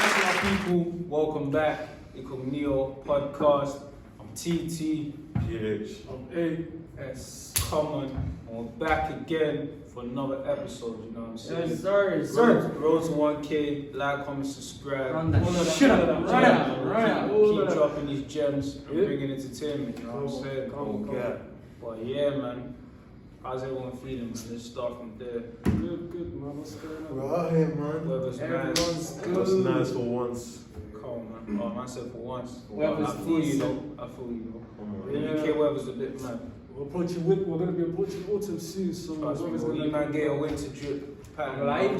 What's up, people? Welcome back. Incognito podcast. I'm TT. PH. I'm AS. Common. And we're back again for another episode. You know what I'm saying? Yes, sir. Road to 1K. Like, comment, subscribe. Run that shit up. Right. Keep dropping these gems and bringing entertainment. You know what I'm saying? Okay. But yeah, man. How's everyone feeling? Let's start from there. Good, man. What's going on? We're out here, man. Weather's Everyone's nice. good. That's nice for once. Come on, man. Oh, man said for once. Weather's I feel you decent. though. I feel you though. Come on. The Yeah. UK weather's a bit mad. We're approaching winter. We're going to be approaching autumn soon, so You might get a winter drip pattern. Well, I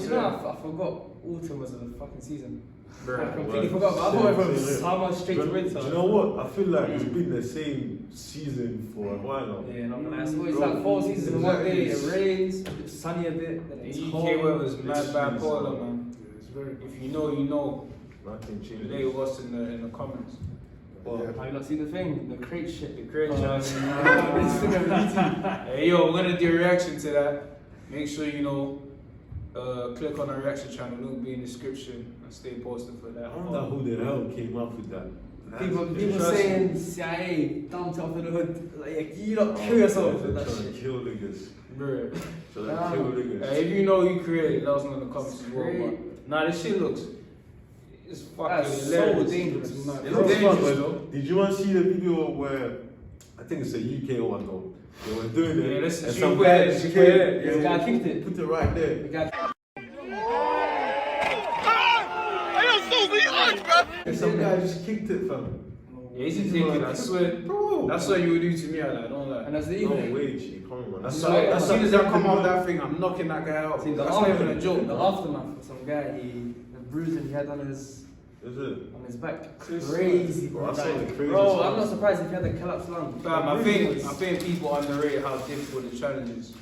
forgot autumn was the fucking season. I completely Well, forgot, but I thought it was same. summer straight to winter. Do you know what? I feel like it's been the same season for a while now. Yeah, not gonna lie. It's always like 4 seasons in one day. It rains, it's sunny a bit, then The it's UK cold. weather's mad bipolar, man. It's very. If you know, you know. Nothing changes. Relay with us in the comments. But Have you not seen the thing? The crate shit. The crate challenge. Instagram Hey yo, we're gonna do a reaction to that. Make sure you know. Click on our reaction channel. Link will be in the description and stay posted for that. I wonder who the hell came up with that. People saying CIA dumped it off in the hood. Like, you don't kill yourself with They're that trying to shit. kill niggas. Bruh. Trying to kill niggas. Hey, if you know you created, let us know in the comments as well. Great. Nah, this shit looks. It's fucking That's hilarious. so dangerous. It's It dangerous looks fun, though. but did you want to see the video where I think it's a UK one though? They were doing it. Yeah, let's and see some where guy it is. just Yeah, came- This guy kicked it. Put it right there. The guy. And some guy just kicked it, fam. Yeah, he's thinking, I swear. Bro. That's what you would do to me, I don't lie. And that's the No evening. way, G. Come on, man. That's So, as soon as I come off that thing, I'm knocking that guy out. See, That's not even a joke. The man. aftermath for some guy, the bruising he had on his Is it? back. Crazy, Bro, I saw the craziest Bro, I'm ones. not surprised if he had a collapsed lung. Fam, I think people underrate how difficult the challenge is.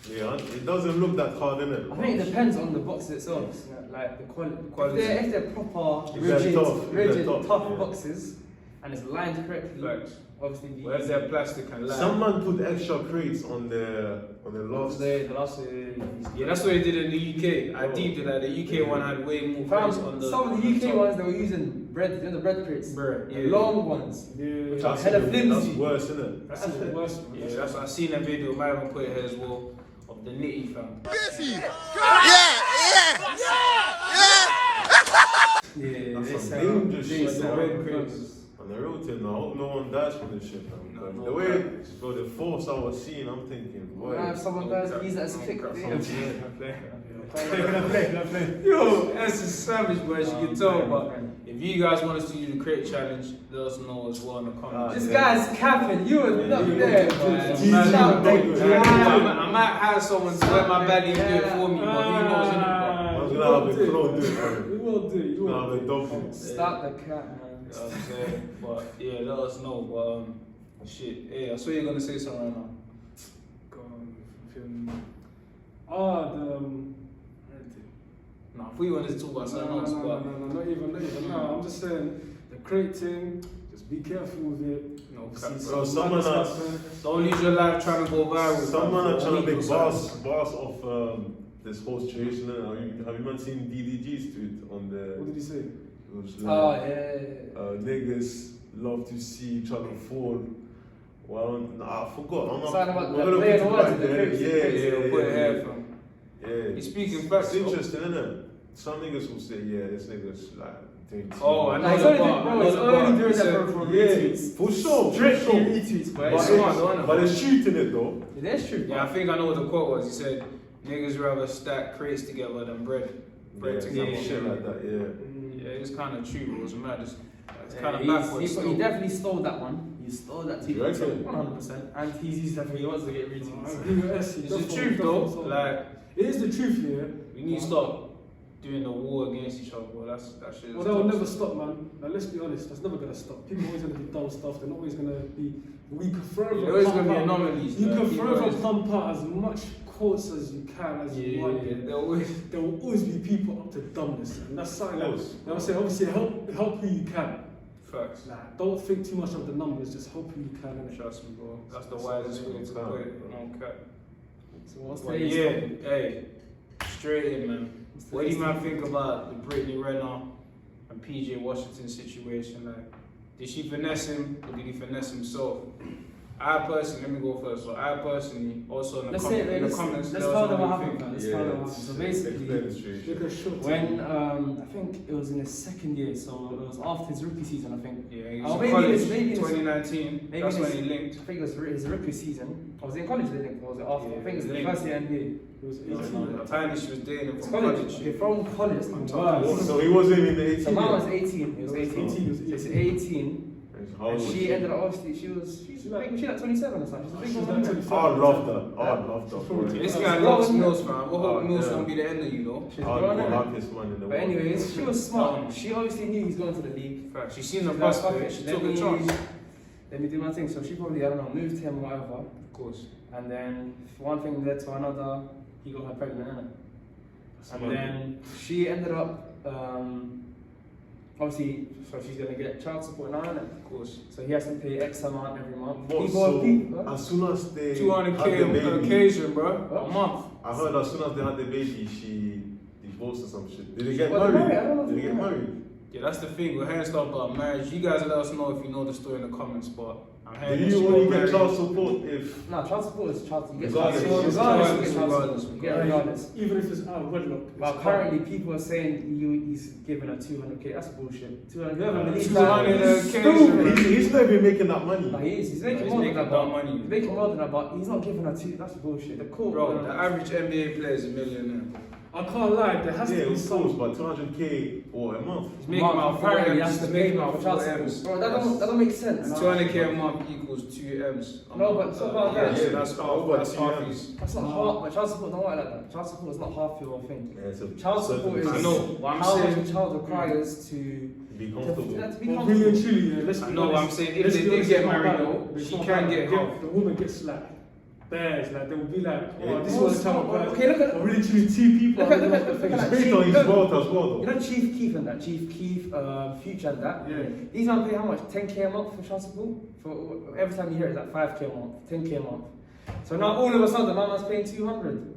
Yeah, it doesn't look that hard, innit? I think it depends on the boxes itself, like the quality. If they're proper, If they're tough, rigid, tough yeah. boxes, and it's lined correctly, Facts. obviously the Where's their plastic and lime? Some man put extra crates on the last. the last. Yeah, that's what they did in the UK. I deeped it that the UK one had way more Found crates on the. some of the UK ones they were using bread, you know the bread crates, Bruh, the yeah. long ones. Which That's hella that's flimsy. worse, innit? That's the worst. Yeah, that's what I seen a video. Might even put it here as well of the nitty fam. Yeah, That's it's some dangerous shit, the though. red crates. On the real thing, I hope no one dies from this shit, man. Because No, the way, bro, the force I was seeing, I'm thinking, boy. If someone does, he's as kick. Yo, that's a savage, bro, as you can tell. But if you guys want us to do the crate challenge, let us know as well in the comments. This guy's capping. You were not there. I might hire someone to wear my belly and do it for me, but who knows, innit? I was gonna have a clone do it, man. We will do it. You Gonna will have a do dolphin. it. Stop the cat, man. You know what I'm saying? But yeah, let us know. But shit, hey, I swear you're gonna say something right now. Nah, I thought you wanted to talk about something else, but not even. No, I'm just saying the crate thing. Just be careful with it. no, Bro, someone else. don't lose your life trying to go viral. Someone are trying to make bars. bars off this whole situation. Have you not seen DDG's tweet on the? What did he say? It was Oh like, yeah. niggas love to see each other fall. Well, nah, I forgot. I'm not. Something about we're the gonna playing put it words right in the there. clips. Yeah, put it here from. Yeah. He's speaking facts. It's interesting, isn't it? Some niggas will say, yeah, this nigga's like doing Oh, I No, know it's the only, bar. bro, it's only doing that for Yeah, retweets. for sure, for Strictly sure. retweets, But but it's smart, though, innit? But it's shooting it though. that's true. Yeah, I think I know what the quote was. He said, "Niggas rather stack crates together than bread Yeah, together." some shit like that, yeah. Yeah, it's kind of true. It was mad. It's Yeah, kind of he's- backwards. He definitely stole that one. He stole that tweet. You reckon? 100%. And he's used that for he wants to get retweets. It's the truth though. Like, it is the truth, yeah. we need to stop doing the war against each other. Bro. That shit. Well, that will never stop, man. Now, let's be honest, that's never gonna stop. People are always gonna do dumb stuff. They're not always gonna be. We can forever. There always pump gonna be out- anomalies. You man. can People forever always- pump out as much quotes as you can, as you want. Yeah, there always. There will always be people up to dumbness, and that's something that Of course. I would say. Obviously, help who you can. Facts. Nah, don't think too much of the numbers. Just help who you can. innit? Trust me, bro. That's the wisest way to put it. Okay. So what's But today's yeah, topic? hey, straight in, man. What do you man think about the Brittany Renner and PJ Washington's situation. Like, did she finesse him or did he finesse himself? I personally, let me go first. So I personally, also in the comments, let's tell them what happened. Let's tell them what happened. So basically, when I think it was in his second year, so it was after his rookie season, I think. Yeah, he was in college, maybe 2019. Maybe that's when he linked. I think it was his rookie season. Or was he in college? They linked. Or was it after? Yeah, I think it was the linked. first year NBA. It was 18. Apparently, she was dating him from College. college. Okay, from college. That's the worst. So he wasn't in the 18. So mine was 18. It was 18. 18. It's 18. And she ended up obviously she's like 27 or something. She's a big woman. I love that. I love that. This guy loves Mills, man. I hope Mills won't be the end of you, though. She's growing up. Happiest man in the world. But anyways, she was smart. She obviously knew he's going to the league. Fact, she seen the bus for it. She took a chance. Let me do my thing. So she probably, I don't know, moved him or whatever. Of course. And then one thing led to another. He got her pregnant, innit? And then she ended up, obviously, so she's gonna get child support now, innit? Of course. So he has to pay X amount every month. As soon as they 200K had the on baby, occasion, bro. A month. I heard as soon as they had the baby, she divorced or some shit. Did they get Well, married? I don't know if Did they they're get married. married? Yeah, that's the thing. We're hearing stuff about marriage. You guys let us know if you know the story in the comments, but I'm hearing Do that she you got only get married. child support if? No, child support is child support. You get Regardless. child support. Regardless, You get child regardless. support. You get regardless. Even if it's out of wedlock. But currently, people are saying he's giving her 200K. That's bullshit. 200. Whoever believes 200 that. occasion. He's not even making that money. No, he is. He's making He's more than making that. that But money. he's making more than that, but he's not giving her two. That's bullshit. The court. Bro, the average NBA player is a millionaire. I can't lie, there has Yeah, to be of some. course, but 200K or a month. He's making about 4 apparently, M's. that's the He's making payment about for 4 child M's. support. Bro, that don't make sense. 200K a month equals 2 M's. No, but it's not about that. Yeah, that's half. That's half his. That's not half. But child support don't work like that. Child support is not half your thing. Yeah, it's a Child support is I know. What I'm how much saying. a child requires to be comfortable. be Well, comfortable. really and truly, yeah, let's I be know what I'm honest. saying. If Let's they be did honest, get it's not married, bad. though, It's she not can bad. get help. The woman gets like bears, like they will be like, oh, Yeah, this well, is what I'm talking about. okay, look at- But really, truly, two people. Look at are that. the Look at face. that. Based on his Look. wealth as well, You though. know Chief Keef and that? Chief Keef, Future and that? Yeah. These man pay how much? 10K a month for child support? For every time you hear it, it's like 5K a month, 10K a month. So now all of a sudden, my man's paying 200.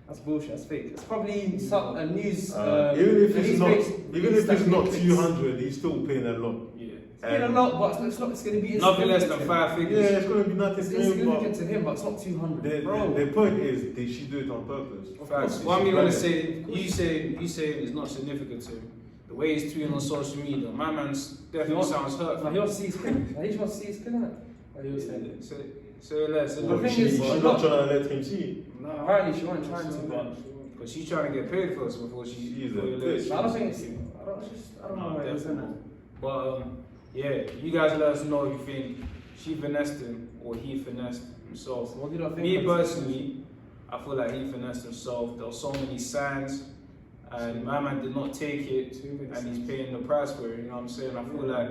That's bullshit. That's fake. It's probably some a news. Even if it's not, even if it's not clicks. 200, he's still paying a lot. Yeah. It's paying a lot, but it's not. It's going to be Nothing less than insignificant. 5 Yeah, figures. it's gonna be nothing It's to him, insignificant but to him, but it's not 200. Bro, the point is, did she do it on purpose? Facts. What I'm gonna say, you say it's not significant to him. The way he's tweeting on social media, my man's definitely sounds hurt. he wants to see his kid. He just wants to see his kid, innit? What he was saying. Say less. The Well, thing she's is, not not- trying to let him see. No, Apparently, she wasn't trying to, but because she's trying to get paid first before she. She's a before you let bitch. it. I don't think it's. I don't know what it is, innit? But yeah, you guys let us know if you think she finessed him or he finessed himself. So what do you think? Me personally, I feel like he finessed himself. There were so many signs, and my man did not take it, and he's paying the price for it. You know what I'm saying? I feel like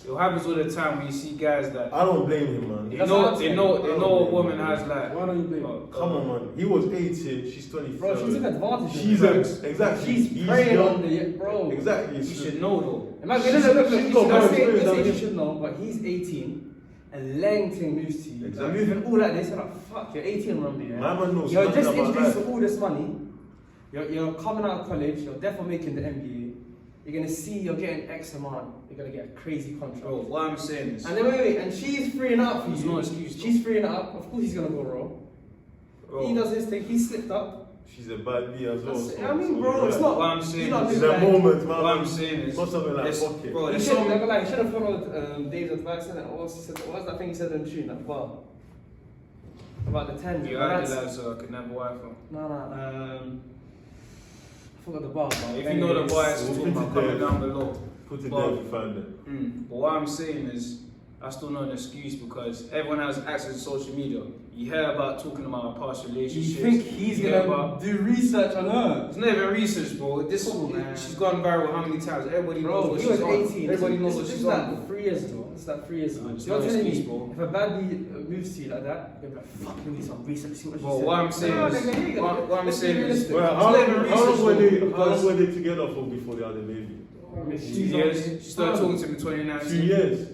it happens all the time when you see guys that I don't blame him, man. they That's know what I'm they saying. know a woman has like. Why don't you blame? Come on, man. He was 18, she's 24. Bro, she's taking advantage of She's him. exactly. She's He's preying young. on the bro. Exactly. You should know though. Imagine, She's look, got more let's experience say than you him. should know, but he's 18 and Langton moves to you. Exactly. Moving all like this, you're like, fuck, you're 18, remember, yeah? My man knows You're nothing just about introduced life. to all this money. You're coming out of college, you're definitely making the NBA. You're gonna see you're getting X amount, you're gonna get a crazy contract. Bro, what I'm saying is, And then wait, and she's freeing up for there's you. no excuse. She's freeing up, of course he's gonna go raw. Bro, He does his thing, he slipped up. She's a bad bee as well. That's- so- I mean, so bro, you're it's right. not. What I'm saying he's not is- It's doing a like- moment, man. what I'm saying is, It's not something like there's- fuck it. bro, He there's should, so many. like, he should have followed Dave's advice, and what's that thing he said in the tune, that bar? About the 10. You but acted that's- as could never wife him. No, I forgot the bar. But If you know the anyways, voice, we'll talking put about it comment there. down below. Put it But- there if you find it. But what I'm saying is, that's still not an excuse because everyone has access to social media. You hear about talking about past You relationships. think he's you hear gonna about- do research on her? It's not even research, bro. This Come on, man. she's gone viral how many times? Everybody knows Bro, what he she's was on. 18. Everybody knows what This she's is on. like 3 years ago. It's like 3 years ago. It's You're no telling excuse, me, bro. if a bad bee moves to you like that, you're like, fuck, we need some research, see what she Bro, said. what I'm saying No, is, nigga, you gotta- what I'm let's be saying is, realistic. Well, It's how not even long research, were though, they because together for before they had a baby? She's 2 years. She started talking to him in 2019. 2 years.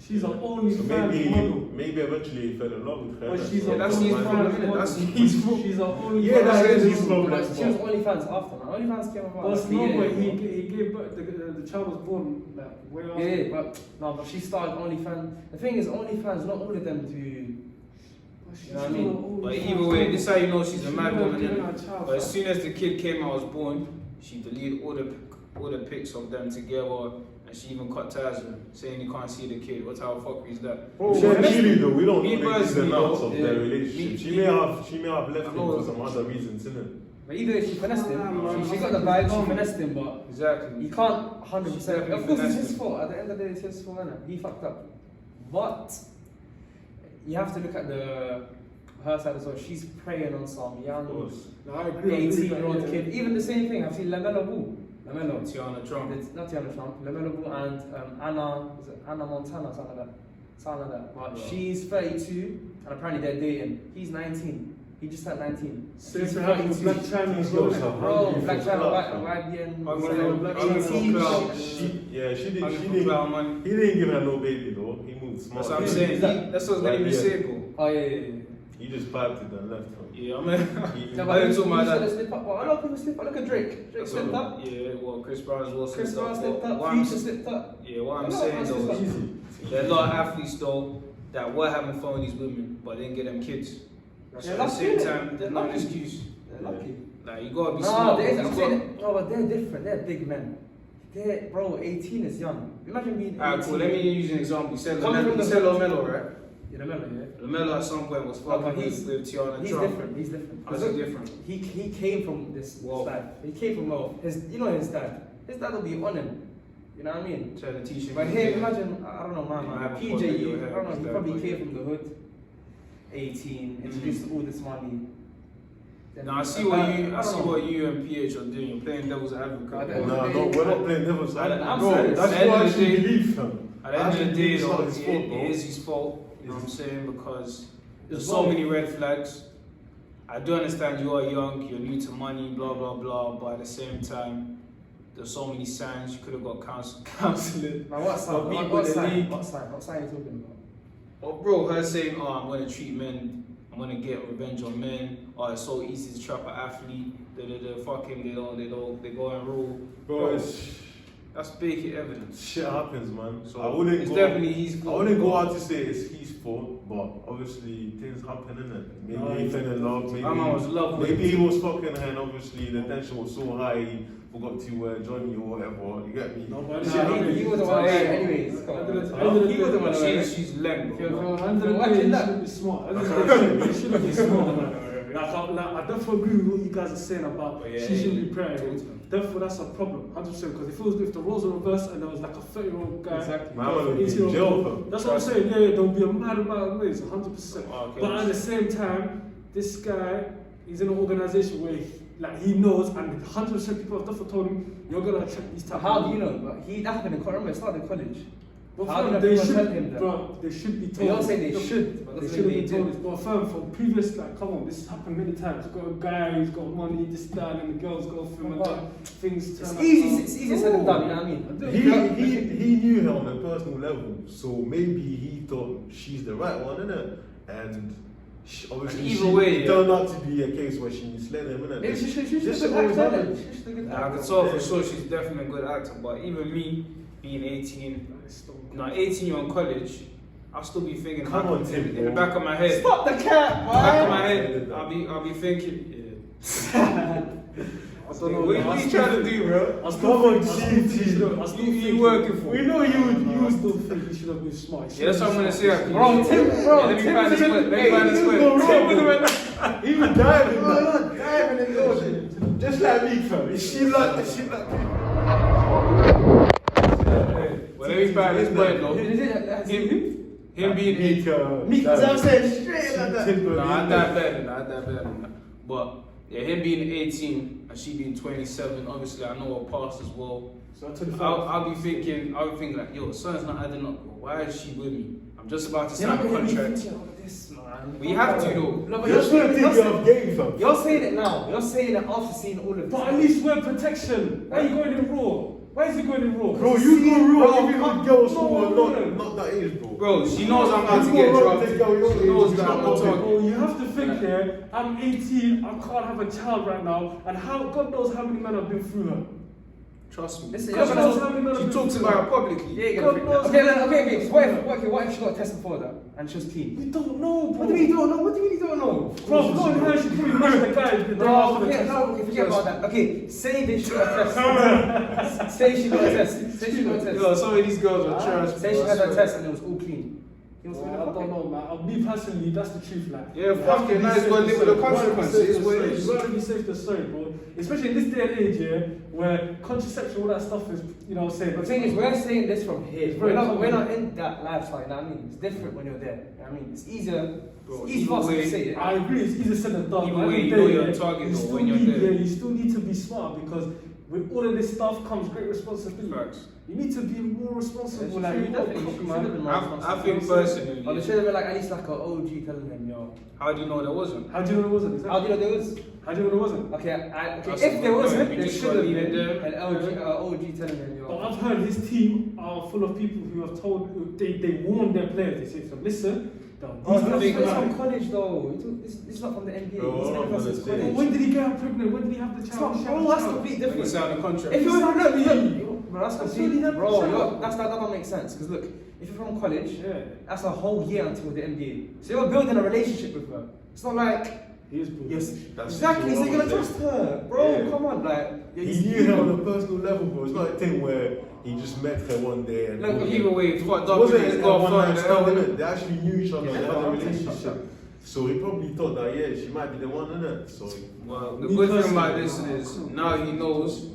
She's an only So fan maybe model. maybe eventually he fell in love with her. But she's Yeah, that's his problem, innit? That's his fault. She's our only. Yeah, that is his But problem. she was OnlyFans after, man. OnlyFans came about. But like a no, year but ago. he gave birth. The child was born like way after. Yeah, but she started OnlyFans. The thing is, OnlyFans, not all of them do. You know what I mean? But either way, this is how you know she's a mad woman, innit? But as soon as the kid came out, was born, she deleted all the pics of them together, and she even cut ties with him, saying you can't see the kid. What type of fuckery is that? Bro, really though, we don't Me know the ins and personally, outs though, of yeah. their relationship. She may have left him know. for some other reasons, innit? But either way, she finessed him. man. She got the vibe, she finessed him, but Exactly. you can't 100%. Definitely Of course, it's finessed his him. fault. At the end of the day, it's his fault, innit? He fucked up. But you have to look at her side as well. She's preying on some Of young course. No, I agree. 18-year-old kid. Even the same thing. I've seen Lamelo Ball. Lamelo. Tiana Trump. Not Tiana Trump. Lamelo Ball and Anna Montana, something like that. Something like that. But Yeah. she's 32, and apparently they're dating. He's 19. He just turned 19. Same He's thing happened with 32. Black China as These well. girls are Bro, hungry Black for China, clout, white fam. and Hungry for 18. clout. She Hungry for clout money. he didn't give her no baby though. He moved smart. That's what I'm Yeah. saying. Is that- That's what's letting me say, bro. Oh, yeah. He just piped it and left her. Yeah, I mean, He- Yeah, I but didn't you talk about should that. slip up. But a lot of people slip up. Look at Drake. Drake That's slipped what- up. Yeah, well, Chris Brown as well Chris Brown slipped What up. I'm- Future slipped up. Yeah, what I'm A lot of saying us though slipped is, up. there are a lot of athletes though that were having fun with these women, but didn't get them kids. They're So at the lucky, same innit? time, They're there's no lucky. excuse. They're lucky. Like you gotta be No, smart. I'm You saying, no, but they're different. They're big men. They're, bro, 18 is young. Imagine being 18. Alright, cool. Let me use an example. You said Coming from Lamelo, the- you said Lamelo, right? You remember, yeah? Lamelo at some point was Well, fucking but he's- with Tiana He's Trump. different. He's different. How's he different? He came from this Whoa. life. He came from his, you know, his dad. His dad will be on him. You know what I mean? Trying to teach him. But him, imagine, I don't know, Yeah, I man. have a PJ, point in your I head, don't know. his He dad, probably but came yeah. from the hood. 18, introduced to all this money. Then Now I see don't know. what you and PH are doing. You're playing devil's advocate. I bro. don't No, know. we're not playing devil's I'm advocate. serious. That's At the what I end of the actually day- believe, fam. At the end of the day, it's though, not his fault, it bro. is his fault. You know what I'm saying? Because there's It's so wrong. many red flags. I do understand you are young, you're new to money, blah blah blah. But at the same time, there's so many signs. You could have got counseling. Now what sign? But What, people what in the sign? league- What sign? What sign are you talking about? Oh, bro, her saying, "Oh, I'm gonna treat men. I'm gonna get revenge on men. Oh, it's so easy to trap an athlete. Fucking they go and rule. Bro, it's That's basic evidence. shit happens, man. So I wouldn't it's go. definitely his I fault. wouldn't go out to say it's his fault, but obviously things happen, innit? Maybe No, he fell in love, maybe My man was love with maybe it. he was fucking her, and obviously the tension was so high he forgot to Johnny or whatever. You get me? No, but Nah, He was the one there anyways. Come on. He was the one there. She's lame, Feel- bro. feel- Under the Watching day, you that. shouldn't be smart. Under the day, you shouldn't be smart. I definitely agree with what you guys are saying about But yeah, she shouldn't be yeah. praying. Therefore, that's a problem, 100%. Because if the roles were reversed and there was like a 30-year-old guy, Exactly. Man would be in jail, fam. that's what I'm saying. Yeah, there'll be a mad amount of ways, 100%. Okay. But at the same time, this guy, he's in an organization where he knows, and 100% people have definitely told him, you're gonna check these type. How of do you know? But that happened in college. Remember, it started in college. But How fam, did they everyone tell him should, that? bro, they should be They told. don't say they should, but They that's should what have they been told did. this. But fam, from previous, like, come on, this has happened many times. You've got a guy who's got money, this, that, and the girls go for him, and then things turn It's out. easy. It's easier said than done. You know what I mean? He knew her on a personal level, so maybe he thought she's the right one, innit? And obviously Either way, it turned out to be a case where she misled him, innit? Maybe she This should always have happens. She should have I can tell for sure she's definitely a good actor, but even me being 18, 18 year in college, I'll still be thinking. Come on, Tim, in the bro. back of my head. Stop the cat, Back of my man. head, I'll be thinking. Yeah. I don't know. What are you trying to do, bro? I Come still on, think You working for? We know you still think you should have been smart. Yeah, that's what I'm gonna say. Bro, Tim, bro, Let me Tim find this Tim- one. Let me hey, find this Tim one. go Tim wrong. went- He was diving, man. Bro, diving in the ocean. Just like me, fam. Is she like me? Well, let me find this point, though. Is it? Him being 18. Me, because I'm saying straight like that. Nah, not that bad, not that bad. But yeah, him being 18 and she being 27, obviously I know her past as well. So I told you, I'll be thinking like, yo, something's not adding up. Bro. Why is she with me? I'm just about to You're sign not a gonna be contract. thinking of this, man. We have to, though. No, but You're trying to think of game, fam. You're saying it now. You're saying it after seeing all of this. but at least wear protection. Why are you going in raw? Why is he going in raw? Bro, you go real even with girls who are no. not that age, bro. Bro, she knows I'm about to You get go around dropped. take girl your She knows age, that you I'm know not what I'm talking. Oh, you have to think here, I'm 18, I can't have a child right now, and how God knows how many men have been through her. Trust me. Listen, God you're knows gonna- how many men have She been talks through about her. it publicly. Yeah, you're God gonna knows okay, how okay, many okay. So what if she got a test before that and she was clean? You don't know, bro. What do you mean you don't know? What do you mean you don't know? Bro, go on her, she probably matched the guy the day Bro, after the okay, test. no, okay, forget about that. Okay, say they should have a test. Say she got a test. Say she got a test. Yo, some of these girls are trash. Say she bro, I had a swear. test and it was all clean. You know I what don't know, man. Me personally, that's the truth, like. Yeah, you fuck have to it, be now it's safe gotta to live with the sorry. consequences, it's what it is. You gotta be safe to sorry, bro. Especially in this day and age, yeah, where contraception, all that stuff is, you know what I'm saying? The thing is, we're saying this from here. It's very We're not common. in that lifestyle, you know what I mean? It's different when you're there. You know what I mean? It's easier. Bro, It's easy for either us to way, say it. I agree, it's easier said than done. Either but way, every you know day, your yeah, target you though still when you're need, there. yeah, you still need to be smart because with all of this stuff comes great responsibility. Facts. You need to be more responsible. Like, you definitely should have been more I responsible. think personally, Or there should have been like at least like an OG telling them, yo. how do you know there wasn't? How do you know it wasn't? Exactly. How do you know there was? How do you know it wasn't? Okay, That's if a there good wasn't, point. You there just should gotta have leave it been there. an OG telling them, But yo. I've heard his team are full of people who have told, they warn their players, they say to them, listen, Oh, these that's big from man. college though. This is not from the NBA. Bro, It's I'm not gonna versus say- college. When did he get her pregnant? When did he have the It's child? not, bro, that's completely When you different. sign a contract. If you were Exactly. bro, that's That's completely, really bro, different. that doesn't make sense. Because look, if you're from college, Yeah, that's a whole year until the NBA. So you're building a relationship with her. It's not like he is brutal. yes, That's exactly. So what you're gonna I'm trust her, bro. Yeah. Come on, like He knew her on a personal level, bro. It's not a thing where he just met her one day and Look, boom. Either way, it's fucked It up. wasn't It's a got one night fucked stand, up. innit? They actually knew each other, Yeah, they had a I'll relationship. So he probably thought that, yeah, she might be the one, innit? So, Well, the Me good thing personally, about this no. is now he knows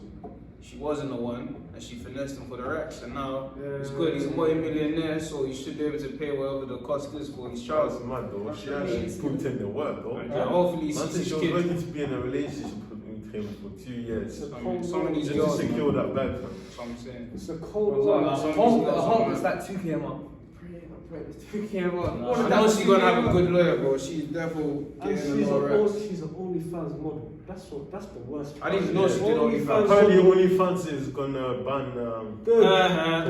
she wasn't the one and she finessed him for the racks. And now it's good. He's a multi-millionaire, so he should be able to pay whatever the cost is for his that child. was mad, though. She actually put in the work, though. And hopefully he Man sees said his she was kid. ready to be in a relationship with him for 2 years. It's a I mean, cold some of world. these Just to girls, secure man. that bag, fam. That's what I'm saying. It's a cold Well, world. well, It's a some cold of these I girls hope are it's like 2K a month. Pray it's 2K a month. All I of know that's she's gonna 2K have a good lawyer, bro. She's definitely And getting a lot of racks. she's an OnlyFans model. That's the worst. I didn't know she did OnlyFans. Apparently, OnlyFans is gonna ban.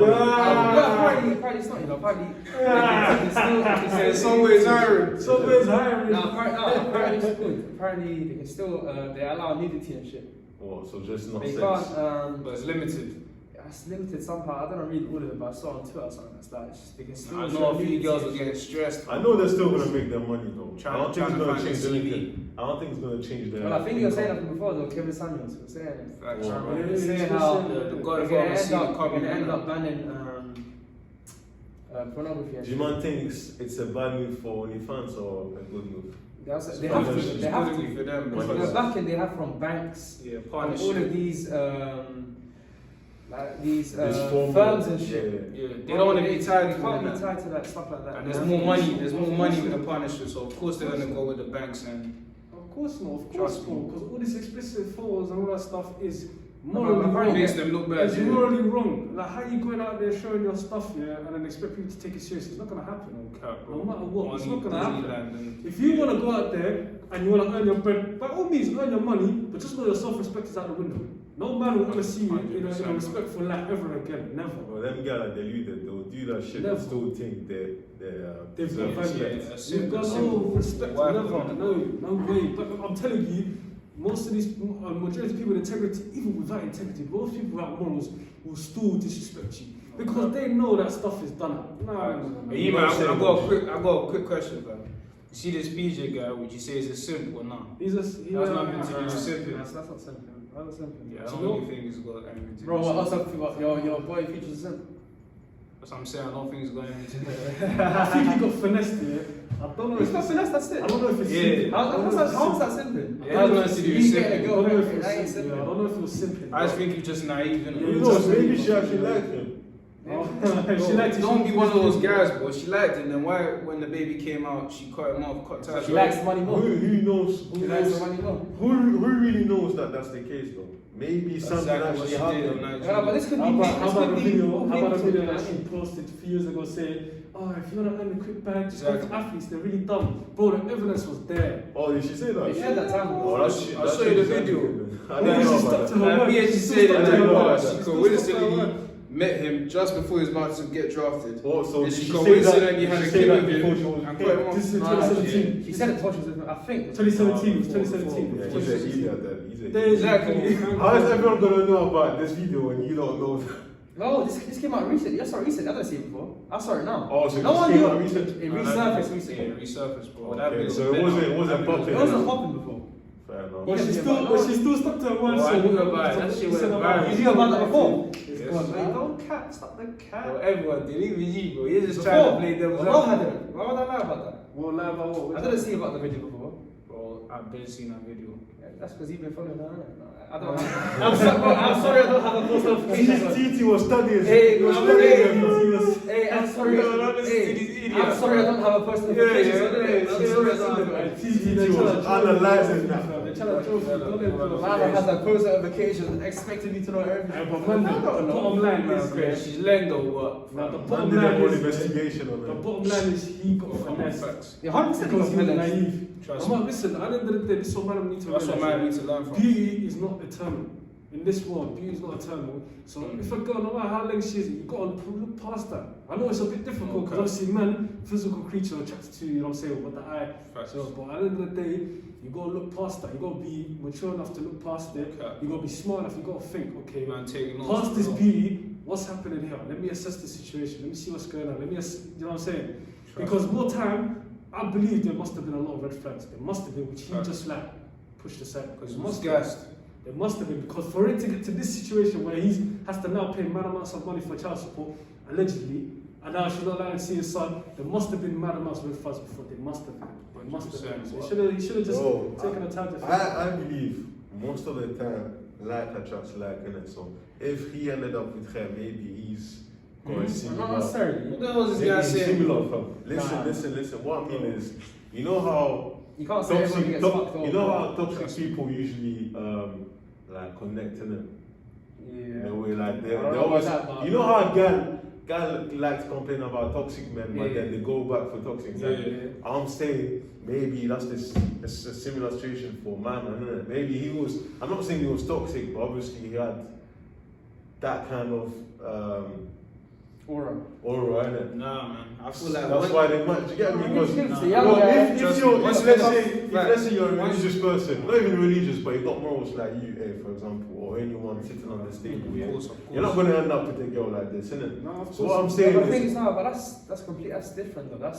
Apparently it's not, you know, apparently it's still, In some ways, hiring. Somebody's hiring. apparently it's good. Apparently they can still, they allow nudity and shit. What? So just not They sex. can't, But it's limited. it's limited somehow. I don't read all of it, but I saw on Twitter or something that's like, they can still I show know a few nudity girls and are shit. getting stressed. I know they're still gonna make their money though. I Trying don't think to it's gonna find change the CV. anything. I don't think it's gonna change their. Well, I think you were saying that from before though, Kevin Samuels was saying it. Facts. Yeah, He yeah, was saying yeah, how yeah, yeah. The they're Godfather gonna end scene up, coming they're gonna end in. up banning pornography and Do you shit. man think it's a bad move for OnlyFans or a good move? They have to, It's they have probably- to, it's they have Probably to. for them. Because Because because- the backing they have from banks, Yeah, from partnership. all of these like these This formal- firms and shit. Yeah, they don't want to be tied They can't to be that. tied to that stuff like that. And there's more money. There's more money with the partnership, so of course they're gonna go with the banks and. Of course not, of course Trust not, me. because all this explicit photos and all that stuff is No, morally but wrong. Makes them look bad. It's Yeah. morally wrong. Like how you going out there showing your stuff, yeah, and then expect people to take it seriously? It's not gonna happen. No matter what, it's not gonna happen. happen. If you wanna go out there and you wanna earn your bread, by all means earn your money, but just know your self-respect is out the window. No man will ever see you in a 100%. respectful light ever again. Never. Well, them guys are deluded. They'll do that shit Never. and still think they've Got respect. You've got no respect, Why never. not? No way. But I'm telling you, most of these, majority of people with integrity, even without integrity, most people without morals will still disrespect you because they know that stuff is done. No. Hey, you man, I got a quick question, bro. You see this PJ guy? Would you say is it simple or not? He's a. That's not meant to be That's simple. not simple. That's simple. Yeah, I So don't really think it's got anything to do. Bro, with what simple. else have your boy features a simple? That's what I'm saying. I don't think it's got anything to do. I think he got finessed here. I don't know He's if not it's. finesse, that's it. I don't know if it's. Yeah. simple. I don't know if it's How's that simple. simple? Yeah, that's what to do with You get a simple. I girl, don't know if that ain't it's simple. simple. I don't know if it was simple. I just think you're just naive. Yeah, Who And knows? Maybe she actually liked him. She liked it. Don't be one of those guys, bro. She liked it, and then why, when the baby came out, she cut him off, cut ties. She likes the money more. Who knows? She likes the money more. Who really knows that that's the case though? Maybe That's something exactly what actually she did on happened. Nigeria. Yeah, but this could be. How this about could the be video? How about the video that something. she posted a few years ago saying, oh, if you want to earn a quick bag, just Exactly. go for athletes, they're really dumb. Bro, the evidence was there. Oh, did she say that? They shared that time. Oh, that's I saw you the video. I didn't know She about stuck to that. her word. Yeah, she She said still that stuck to her word. she She still stuck to her coincidentally word. met him just before he was about to get drafted. Oh, so And did she she say that? coincidentally had a Did she say kid that with before him she was and paid? put him on. This is No, 2017. She said it before she was with, I think. 2017. 2017. Yeah, he's an idiot then. He's an There's- idiot. Exactly. How is everyone gonna know about this video when you don't know? No, this came out recently. I saw it recently. I didn't see it before. I saw it now. Oh, so no this one came knew out recently? it resurfaced recently. Yeah, resurfaced, bro. Okay, That video so it was wasn't- better. it wasn't That video popping. It was wasn't better. popping before. Fair enough. But she Yeah, still, but but she still stuck to her word. Oh, I so knew about it. That shit went viral. You knew about that before? Yes. Hey, don't cat, stop the cat. Bro, everyone did, even you, bro. You're just Before. trying to play devil's Well, I advocate. hadn't. Why would I lie about that? Well, lie about what? I didn't see about the video before. Bro, I've been seeing that video. Yeah, that's because you've been following her. innit? No, I don't I'm sorry I don't have a post notification. TT was studying. Hey, He was I'm studying. Hey, I'm sorry. No, not this Hey, idiot. I'm sorry I don't have a post notification. Yeah, I'm sorry I don't have a TT was analyzing that. They're trying to throw you. Don't let them Man has a post notification expecting me to know everything. But man, the bottom line is, Okay, she's lendo, but now the Man bottom did a line whole is, investigation on the it. bottom line is he got finessed facts. Yeah, 100% because he was finessed. naive. Trust I'm me. not, listen, at the end of the day, this is what man need to That's what realize. man needs to learn from. Beauty is not eternal. In this world, beauty is not eternal. So if a girl, no matter how length she is, you got to look past that. I know it's a bit difficult because obviously men, physical creature attracted to, you know what I'm saying, with the eye. Facts. So, but at the end of the day, you got to look past that. You got to be mature enough to look past it. Okay. You got to be smart enough. You got to think, okay, Man, taking notes. past this bro. beauty, what's happening here? Let me assess the situation. Let me see what's going on. Let me, you know what I'm saying? Because more time, I believe there must have been a lot of red flags. There must have been, which he Facts. just like pushed aside. Because There he was must have. gassed. There must have been, because for it to get to this situation where he has to now pay mad amounts of money for child support, allegedly, and now she's not allowed to see his son, there must have been mad amounts of red flags before. There must have been. There must have been. So he should have just Bro, taken the time to think. I believe most of the time, like attracts like, innit? So if he ended up with her, maybe he's going Not similar. necessarily. What the hell is this Maybe guy he's saying? similar, fam. Listen, Nah. listen. What I mean is, you know how You can't say everybody gets fucked over. you know how toxic people usually like connect, innit? In a Yeah. way, like they I don't know always. about that, but- You know how a guy likes to complain about toxic men, but Yeah. then they go back for toxic men. Yeah. I'm saying maybe that's it's a similar situation for my man, isn't it? Maybe he was. I'm not saying he was toxic, but obviously he had that kind of Aura. aura, innit? Nah, man. I feel like That's why they match. You get me? Because It's Nah. a young well, guy. if Trust you're, me, once if let's you say, get if back- let's say you're a once- religious person, not even religious, but you got morals like you, for example, or anyone sitting on this table, Of course, of course. you're not going to end up with a girl like this, innit? No, of So what I'm course. saying But the thing is, is, no, but that's complete. That's different though.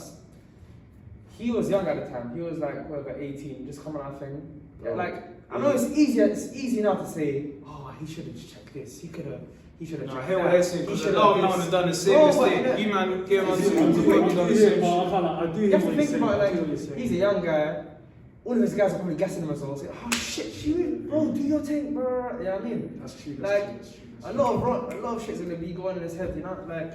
He was young at the time. He was like whatever, 18, just coming out thing. Yeah, Oh. like I know it's easier. It's easy now to say, oh, he should have checked this. He should have. He should have Nah, checked hear that. what they're saying, He because a should lot of have men this. have done the same No, mistake. but- You man came on I to do you, you've done the same shit. You have to think about it, like, like he's a young guy. All of his guys are probably gassing him as well. Saying, oh shit, shoot, bro, do your thing, bro. You know what I mean? That's true. Like, That's true. A lot of shit's gonna be going in his head. You know, like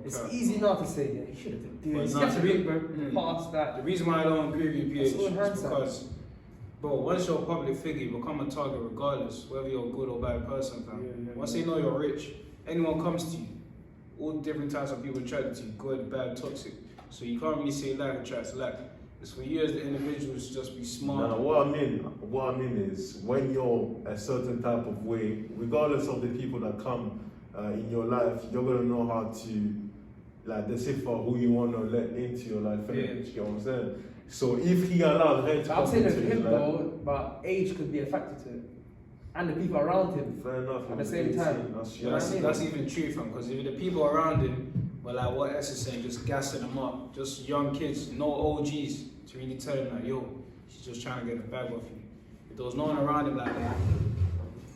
it's Okay. easy now to say, yeah, he should have done But this. not You have to to be be- past that. The reason why I don't agree with you, PH, That's all is hindsight. because, bro, once you're a public figure, you become a target regardless, whether you're a good or bad person, fam. Yeah, Once they know you're rich, anyone comes to you, all different types of people attracted to you, good, bad, toxic. So you can't really say like attracts like. It's for you as the individual to just be smart. nah, what I mean is, when you're a certain type of way, regardless of the people that come in your life, you're gonna know how to, like, decipher who you want to let into your life. innit? Yeah. You get what I'm saying? So if he allowed her to I'm come saying into it's his him life, though, but age could be a factor to it, and the people around him. fair enough. At the he was same 18, time. that's, You know what I mean? That's even true, fam, because if the people around him were like what S is saying, just gassing them up, just young kids, no OGs to really tell him like, yo, she's just trying to get the bag off you. If there was no one around him like that,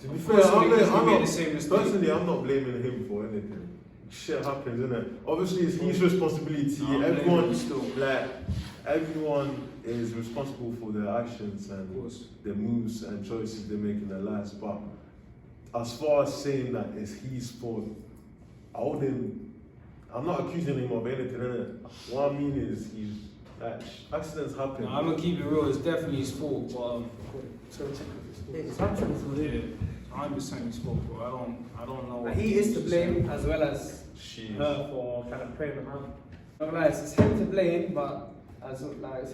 To be of fair, course I'm he's gonna not, make the same mistake. personally, I'm not blaming him for anything. Shit happens, innit? Obviously, it's his responsibility. No, I'm blaming Everyone, him still. like, everyone is responsible for their actions Of and course. their moves and choices they make in their lives. But as far as saying that it's his fault, I'm not accusing him of anything, innit? What I mean is, like, accidents happen. No, I'm gonna keep it real, it's definitely his fault, but So check with this. It's actually yeah, 100% his fault, bro. I don't know. Like, he is to blame as well as She her for kind of preying him out. Like, it's him to blame, but it's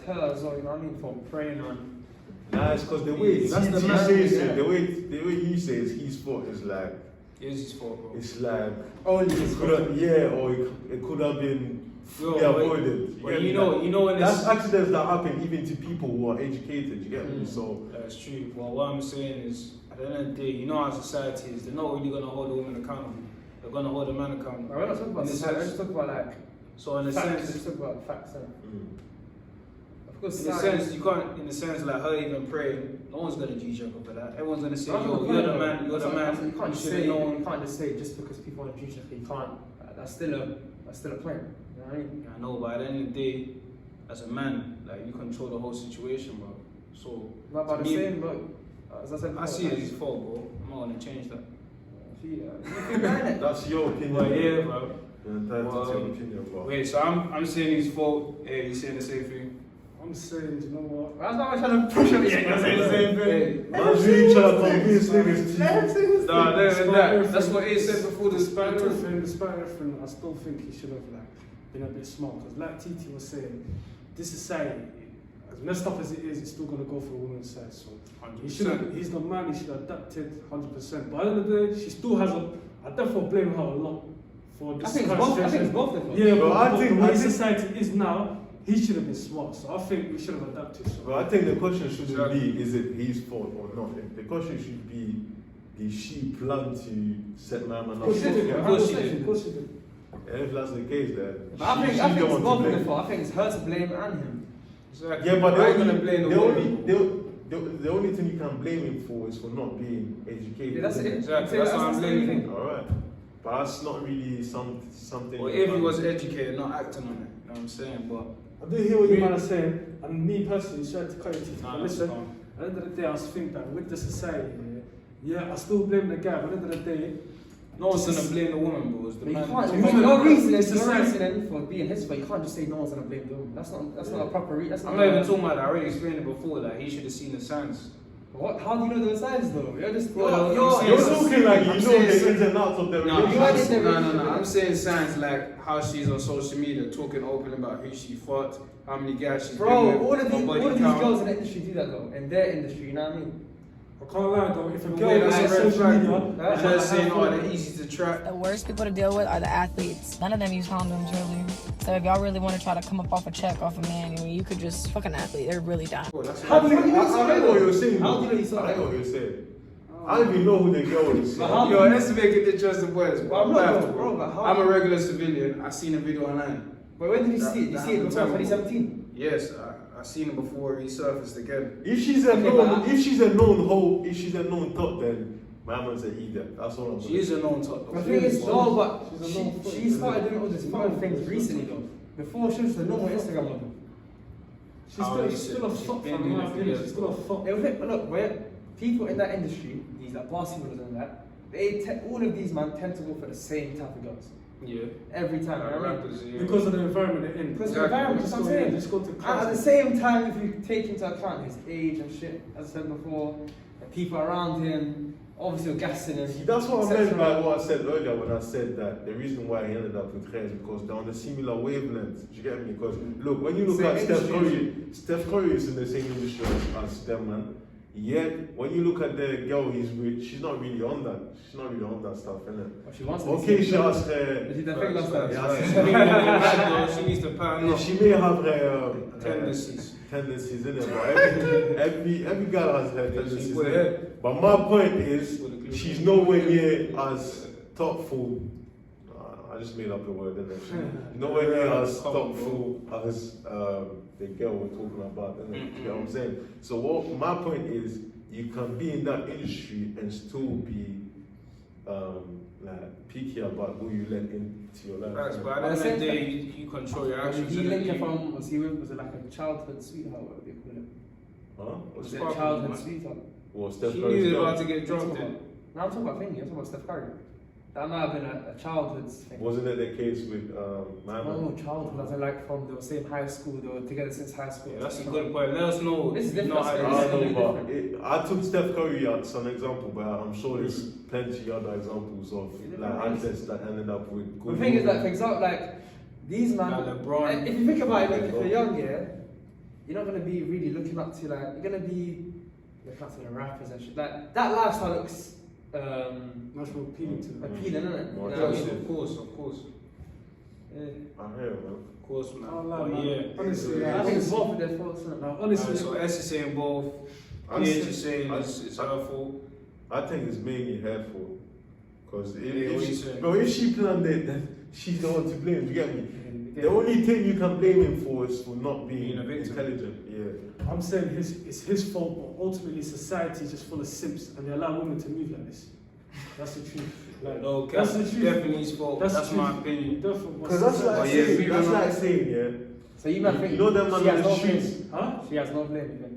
her as well, you know what I mean, for preying on. Nah, it's because the way That's the he man, says yeah. it, the way he says his fault is like, It is his fault, bro. it's like, Only his fault. or it could have been fully Yo, avoided. But you know when that's it's... accidents that happen even to people who are educated, you get me? Mm. So, That's true. Well, what I'm saying is, at the end of the day, you know how society is. They're not really going to hold a woman accountable. They're going to hold a man accountable. We're not talking about In a society, we're sense- just talking about like So in a facts, sense, we're just talking about facts. Of course, in a sense, you can't. In a sense, like her even praying, no one's gonna G-check her for that. Everyone's gonna say, you're the man. You're the man. You can't just should say have known. you can't just say just because people want to G-check you can't. That's still a point. You know what I mean? I know, but at the end of the day, as a man, like you control the whole situation, bro. So Not about to the me, same, but as I said, I see it as his fault, bro. I'm not gonna change that. You think behind it. that's your opinion. But yeah, bro. You're entitled to Well, your opinion, bro. Wait, so I'm saying his fault. Hey, you saying the same thing? I'm saying, you know what? That's not I'm trying to push on you. Yeah, you're saying the same thing. Man's really trying to convince niggas to. Nah, that's what he said before the Despite spam. everything, I still think he should have been a bit smart. Because like Titi was saying, this society, as messed up as it is, it's still gonna go for a woman's side. So he's the man. He should have adapted 100%. But at the end of the day, she still has I therefore blame her a lot for this. I think it's both of them. Yeah, But but I think- the way I think- society is now, he should have been smart. So I think we should have adapted. So. But I think the question shouldn't be, is it his fault or not? The question should be, did she plan to set my man Of up? course she did. Of course she did. Of course she did. And if that's the case, then But I think she's it's the one both to of them blame. fault. I think it's her to blame and him. Exactly. Yeah, but I ain't gonna blame the woman. the only thing you can blame him for is for not being educated. Yeah, that's it. Exactly, that's what I'm the blaming only him. Alright. But that's not really something. Or if he was educated, not acting on it. You know what I'm saying? But I do hear what you man are saying, and me personally, sorry to cut you teeth, nah, but that's listen, fine. at the end of the day, I just think that with the society, yeah, I still blame the guy, but at the end of the day, No one's gonna blame the woman, bro. It's the But you man. can't. the There's woman- no reason. There's no society- reason for being his fault. You can't just say no one's gonna blame the woman. That's not a proper reason. I'm not even talking about that. I already explained it before. Like he should have seen the signs. What? How do you know those signs though? You're just Well, you're I'm You're saying- talking like you I'm know saying- the ins and outs of the No, relationship. I'm saying signs like how she's on social media talking open about who she fought, how many guys she's Bro, been with, all of her these body girls count. in the industry do that though. In their industry, you know what I mean? I can't lie though, if a Yeah, girl that's has a red social flag. media, That's They're saying, oh, they're easy to track. The worst people to deal with are the athletes. None of them use condoms, really. So if y'all really want to try to come up off a check off a man, I mean, you could just fuck an athlete. They're really down. Bro, that's How do you know I know what you're saying. How do you know though. you saw I that? know what you're saying. I don't even know who the girl is. But how- Yo, let's make it interesting words. Well, I'm not, bro, but how- I'm a regular civilian. I seen a video online. But when did you That- see it? Did you that see it happened before to me. 2017? Yes, I seen it before it resurfaced again. If she's a Okay, known, but if she's a known hoe, if she's a known top, then my man's an idiot. That's all I'm She saying. is a known top. The thing is, no, but She's a known she started doing all these fun things recently though. Before she was the normal Instagram model. she's How still, is she's it? still a She's fuck been from doing my it for opinion, years. she's still a fuck. Look, where people in that industry, these like basketballers and that, all of these man tend to go for the same type of girls Yeah. every time. You know what I mean? Rappers, yeah. Because of the environment they're in. Because of the environment, Just that's go, what I'm saying. just go to And at class. the same time, if you take into account his age and shit, as I said before, the people around him, obviously you're gassing him. See, that's what I etc. meant by what I said earlier when I said that the reason why he ended up with her is because they're on a similar wavelength. Do you get me? Because look, when you look Same at Steph industry. Curry, Steph Curry is in the same industry as them, man. Yet when you look at the girl he's with, she's not really on that. She's not really on that stuff, innit? But she wants to Okay, be she has her. She the thing last time. Yeah, She needs to pattern Yeah, up. she may have her Tendencies. tendencies in it, but every girl has her tendencies. She put innit? it. But my point is, she's nowhere near as thoughtful. I just made up a word, didn't I? Nowhere near as thoughtful as the girl we're talking about, isn't it? You know what I'm saying? So what my point is, you can be in that industry and still be like picky about who you let into your life. Facts, innit? but at the end of the day, you control your actions. Did he innit? link her You- from, was it like a childhood sweetheart, what do you call it? Huh? Was it a Sparkle, childhood man. sweetheart? Well, Steph She Curry's knew girl. about to get What are you dropped talking in. about? No, I'm talking about Thingy, I'm talking about Steph Curry. That might have been a childhood thing. Wasn't it the case with my man? No, childhood, as in like from they were same high school, they were together since high school. Yeah, that's a good point. Let us know. This is if you know different. how I it is. don't know, different. but I took Steph Curry as an example, but I'm sure there's plenty other examples of like athletes that ended up with The good thing is, like, women. for example, like, These man, Like LeBron. if you think about it, like, if Yeah, you're young, yeah, you're not gonna be really looking up to like you're gonna be looking up to the rappers and shit. Like that lifestyle looks Much more appealing to them. appealing, isn't it? More You know what I attractive. mean? Of course. Yeah. I hear it, man. Of course, man. Can't lie, But man. yeah. Honestly, I think it's both of their faults, isn't it? Now, honestly, So S is saying both. Honestly, PH is saying it's her fault. I think it's mainly her fault. Because Yeah, what you saying? if she planned it, then she's the one to blame. You get me? Yeah. The only thing you can blame him for is for not being Being a victim. intelligent. Yeah. I'm saying it's his fault, but ultimately society is just full of simps and they allow women to move like this. That's the truth. Like, No, that's the truth. definitely his fault. That's That's the my truth. opinion. Because that's Oh, like yeah, saying, moving that's on. like saying, yeah. So you might think You know them man she has on no the blame. streets. Huh? She has no blame. You think?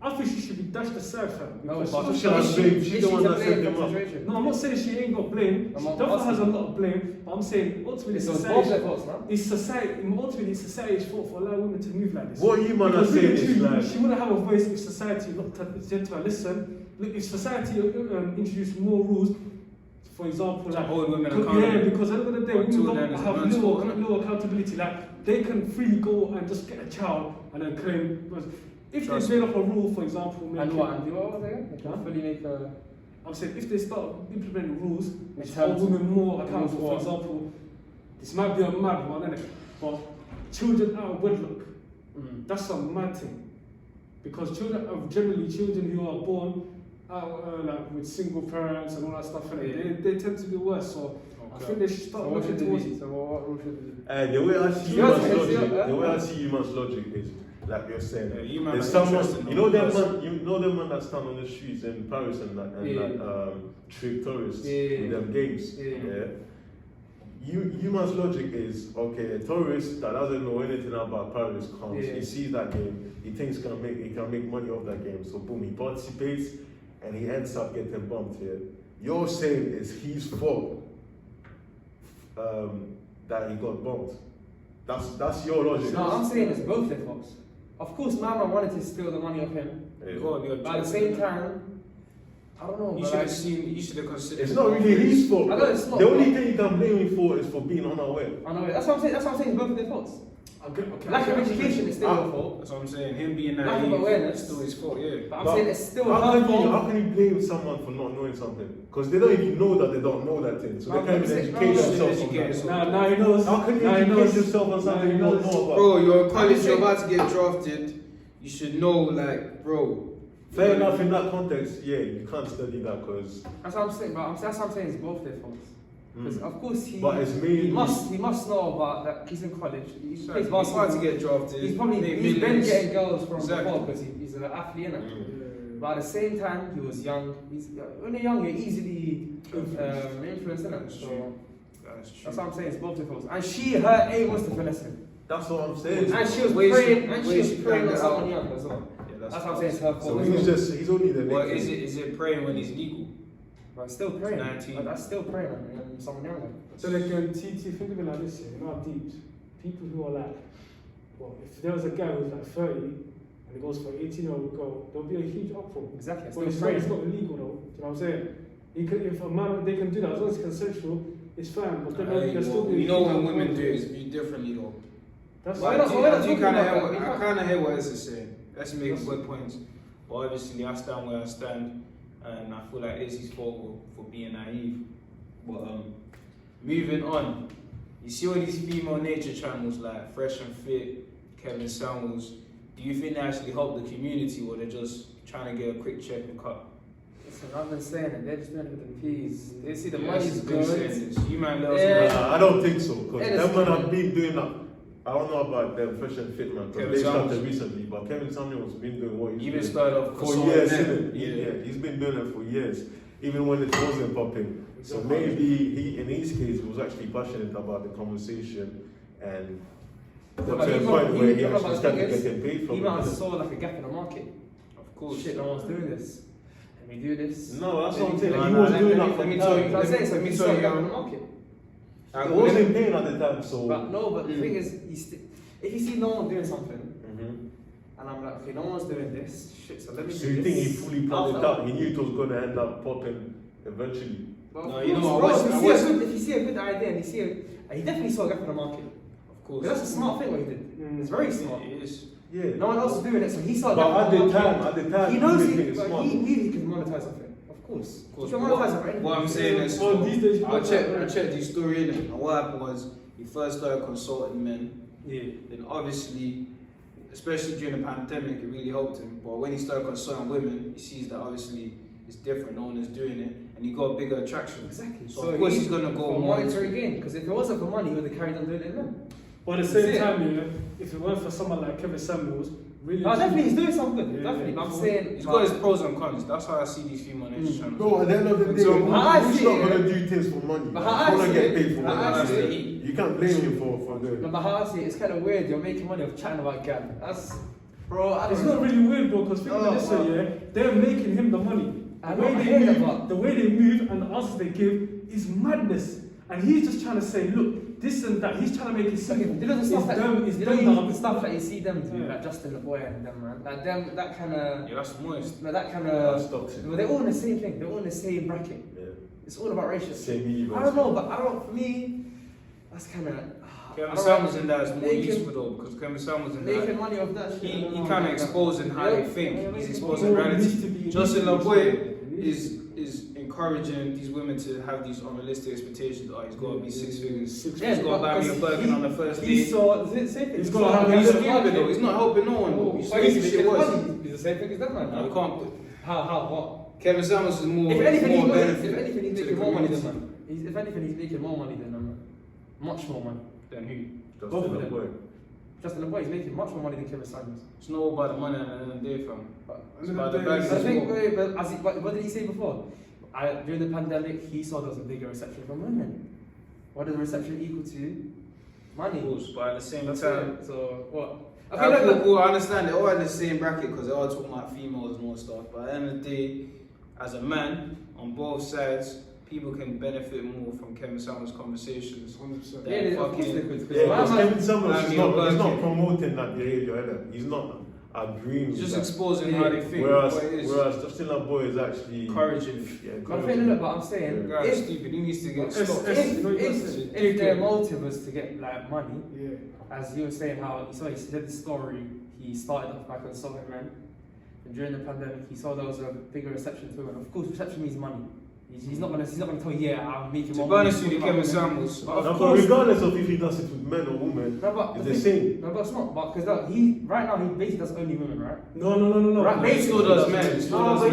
I think she should be dashed aside, fam. No, because but she- she has blame. She's the one to that set blame them for the up. situation. No, I'm not saying she ain't got blame. I'm She not definitely has a asking. lot of blame, but I'm saying ultimately So it's both their society. faults, man. It's society's fault for allowing women to move like this. What you man are Because really, saying is truly, like, she wouldn't have a voice if society looked at said to her, listen, look, if society introduced more rules, for example, To like hold women yeah, accountable. because at the end of the day, Until women then, don't it's have a man's fault, isn't it? no accountability. Like they can freely go and just get a child and then claim. Because if Trust they made up a rule, for example, And making- what? And do what was it again? They Huh? can fully make a. I'm saying if they start implementing rules which In hold terms- women more in accountable, for what? example, this might be a mad one, innit? But children out of wedlock, that's a mad thing. Because children are generally children who are born out like with single parents and all that stuff, innit? They tend to be worse. So I think they should So start what looking should towards. they be? So what rule should they be? the way I see Yeah, human yeah, logic, yeah. the way I see human logic is like you're saying. Yeah, you man There's are someone, interested you in know all them man that stand on the streets in Paris and that, and Yeah. like trick tourists Yeah. with them games. Yeah. Human's logic is okay. A tourist that doesn't know anything about Paris comes, Yeah. he sees that game, he thinks he can make money off that game. So boom, he participates and he ends up getting bumped here. You're saying it's his fault that he got bumped. That's your logic. No, I'm saying it's both their faults. Of course, Mama wanted to steal the money off him, Yeah. God, you're but at the same time, I don't know. you but should have like, seen. You should have considered. It's not really his fault. I know it's not, The only but- thing you can blame him for is for being unaware. I know that's what I'm saying. That's what I'm saying. It's both of their faults. Okay. Lack of education is still your fault. That's what I'm saying. Him being Lack of naive, awareness. it's still his fault. Yeah. But I'm But saying it's still How her can fault. you blame someone for not knowing something? Because they don't even know that they don't know that thing. So No, they can't but even it's- educate no, themselves on educate that. yourself. Now he knows. How can you Now he educate knows. yourself on something Now you he don't knows. know about? Bro, you're in I'm college, saying- you're about to get drafted. You should know, like, bro. Fair enough, in that context, yeah, you can't study that because. That's what I'm saying. But that's what I'm saying. It's both their faults. Because of course But it's mainly. he must know about that. He's in college. He He's plays about basketball. to get drafted. He's probably made been millions. getting girls from Exactly. before because he's an athlete, innit? Mm. But at the same time, he was young. When you're young, you're easily influenced, innit? That's So true. That's true. that's what I'm saying. It's both their faults. And her aim was to finesse him. That's what I'm saying. And she was Ways to- preying. And she ways was to preying plan on that someone out. young as well. Yeah, That's what I'm saying. It's her fault. So as he's only the Well, victim. is it praying when it's legal? But still praying. 19. But that's still praying on someone younger. So like TT, think of it like this, yeah, you know how deep people who are like, well, if there was a guy who's like 30 and he goes for an 18-year-old girl, there'll be a huge uproar. Exactly. But Still it's praying. not illegal though. Do you know what I'm saying? If a man they can do that as long as it's consensual, it's fine. But then there'll still be. You know when women do it, it's differently though. That's Why But not? I do, Why not I do talking kind of about hear that? what, We I can't- kind of hear what Ez is saying. Let's make Yes. good points. But obviously, I stand where I stand, and I feel like it's his fault for being naive. But moving on, you see all these female nature channels like Fresh and Fit, Kevin Samuels. Do you think they actually help the community, or they're just trying to get a quick check and cut? Listen, I've been saying it. They're just doing it with the peas. They see the Yeah, money's I've been saying good. this. You might let us Yeah. know. I don't think so. Because Yeah, them man that's have been doing that. I don't know about them Fresh and Fit man, Kevin because they started Samuels. recently. But Kevin Samuels has been doing what he's Even doing started off for years. Innit? Yeah, he's been doing it for years, even when it wasn't popping. So maybe he, in his case, was actually passionate about the conversation and got But to a he point might- where he- he but actually the started thing is, getting paid from He it. might have saw like a gap in the market. Of course. Shit, no one's doing this. Let me do this. No, that's what I'm saying. No, He no, was let doing me- that let from me time. tell you, I'm saying so. let me He tell saw a you, gap in the market. He wasn't paying at the time, so. But no, but the Mm. thing is, if you see no one doing something, Mhm. and I'm like, okay, no one's doing this, shit, so let me So do you this. think he fully planned it After- out? He knew it was going to end up popping eventually. But No, of you know course, what, bro, I if watched- you see a good idea and you see he definitely saw a gap in the market. Of course. But that's a smart thing what he did. It's very smart. It is. Yeah. No one else was doing it, so he started. But at the time, he knows he he, was but smart. he knew he could monetize off it. Of course. Of He course. can monetize off anything. What I'm saying is, Well, these days, I checked the story in it, and what happened was he first started consulting men. Yeah. Then obviously, especially during the pandemic, it really helped him. But when he started consulting women, he sees that obviously it's different. No one is doing it, and he got bigger attraction. Exactly. So of course he's gonna go for more monetary gain. Because if it wasn't for money, he would have carried on doing it then. But at the same time, yeah, if it weren't for someone like Kevin Samuels, really. No, definitely he's doing something. Yeah, Definitely. But I'm yeah. saying He's got his pros and cons. That's how I see these female nature channels. No, at the end of the day, So, who's how I not see going it, to do things for money? but You how I want to see get it, paid for how I money. see That's it. it. You can't blame him for doing No, it. but how I see it, it's kind of weird. You're making money off chatting about Gab. That's, bro. I It's don't not really weird, bro, because think Oh, about this way, yeah, they're making him the money. I The know, way I they hear that, move, but- the way they move and the answers they give is madness. And he's just trying to say, look, this and that. He's trying to make it Okay, simple. you know the It's stuff that them, it's you know them the stuff that you see them do, Yeah. like Justin the Boy and them, man. Like them, that kind of, Yeah, that's moist. that kind That's of. toxic. Well, they're all in the same thing. They're all in the same bracket. Yeah. It's all about racial. Same evil. I don't know, but I don't. For me, that's kind of. Kevin Samuels in that is more Making- useful though, because Kevin Samuels in Making that money off that shit. he I don't know. kind of exposing how they think. He's exposing Bro, it needs reality. to be- Justin it needs to LaBoy be- is encouraging these women to have these unrealistic expectations. Oh, he's got to be 6 figures. Yeah, He's got to buy me a because Birkin on the first He date. saw the same thing. He's He got saw to how He's the stupid market- though. He's not helping no one. Though. He's But he's stupid shit was. He's the same thing as that man. No, you can't put. How? What? Kevin Samuels is more. If anything, more if benefit anything, he's to the making more money than community. man. If anything, he's making more money than them. Much more money. Than who? Just Both in of a them. way. Justin LaBoy is making much more money than Kevin Samuels. It's not all about the money at the end of the day, fam. But It's about the bags I as think, well. but as he, what did he say before? During the pandemic, he saw there was a bigger reception from women. What does reception equal to? Money. Of course, but at the same That's time, it. So what? okay, Okay, look, cool, I understand they're all in the same bracket because they're all talking about females and all stuff. But at the end of the day, as a man, on both sides, people can benefit more from Kevin Samuels' conversations 100%. than Yeah, of course fucking. they could. Yeah, because Man, Kevin Samuels I is mean, not, he's not Birkin. promoting that behavior either. He's not agreeing He's with just that. exposing how they think. Whereas, what it is. whereas Justin LaBoy is actually Encouraging. Yeah, I'm saying, look, but I'm saying, The guy's if, stupid. He needs to get It's- stopped. it's- if their motive was to get like money, Yeah. as you were saying, how he did the story, he started off by consulting men, and during the pandemic, he saw there was a bigger reception to women. Of course, reception means money. He's not gonna tell you, yeah, I'm making To more be money. honest with you, Kevin Samuels. But of No, but course- regardless of if he does it with men or women, No, but it's the the thing- same. No, but it's not. But because he right now he basically does only women, right? No. Right, He still does men. He still does but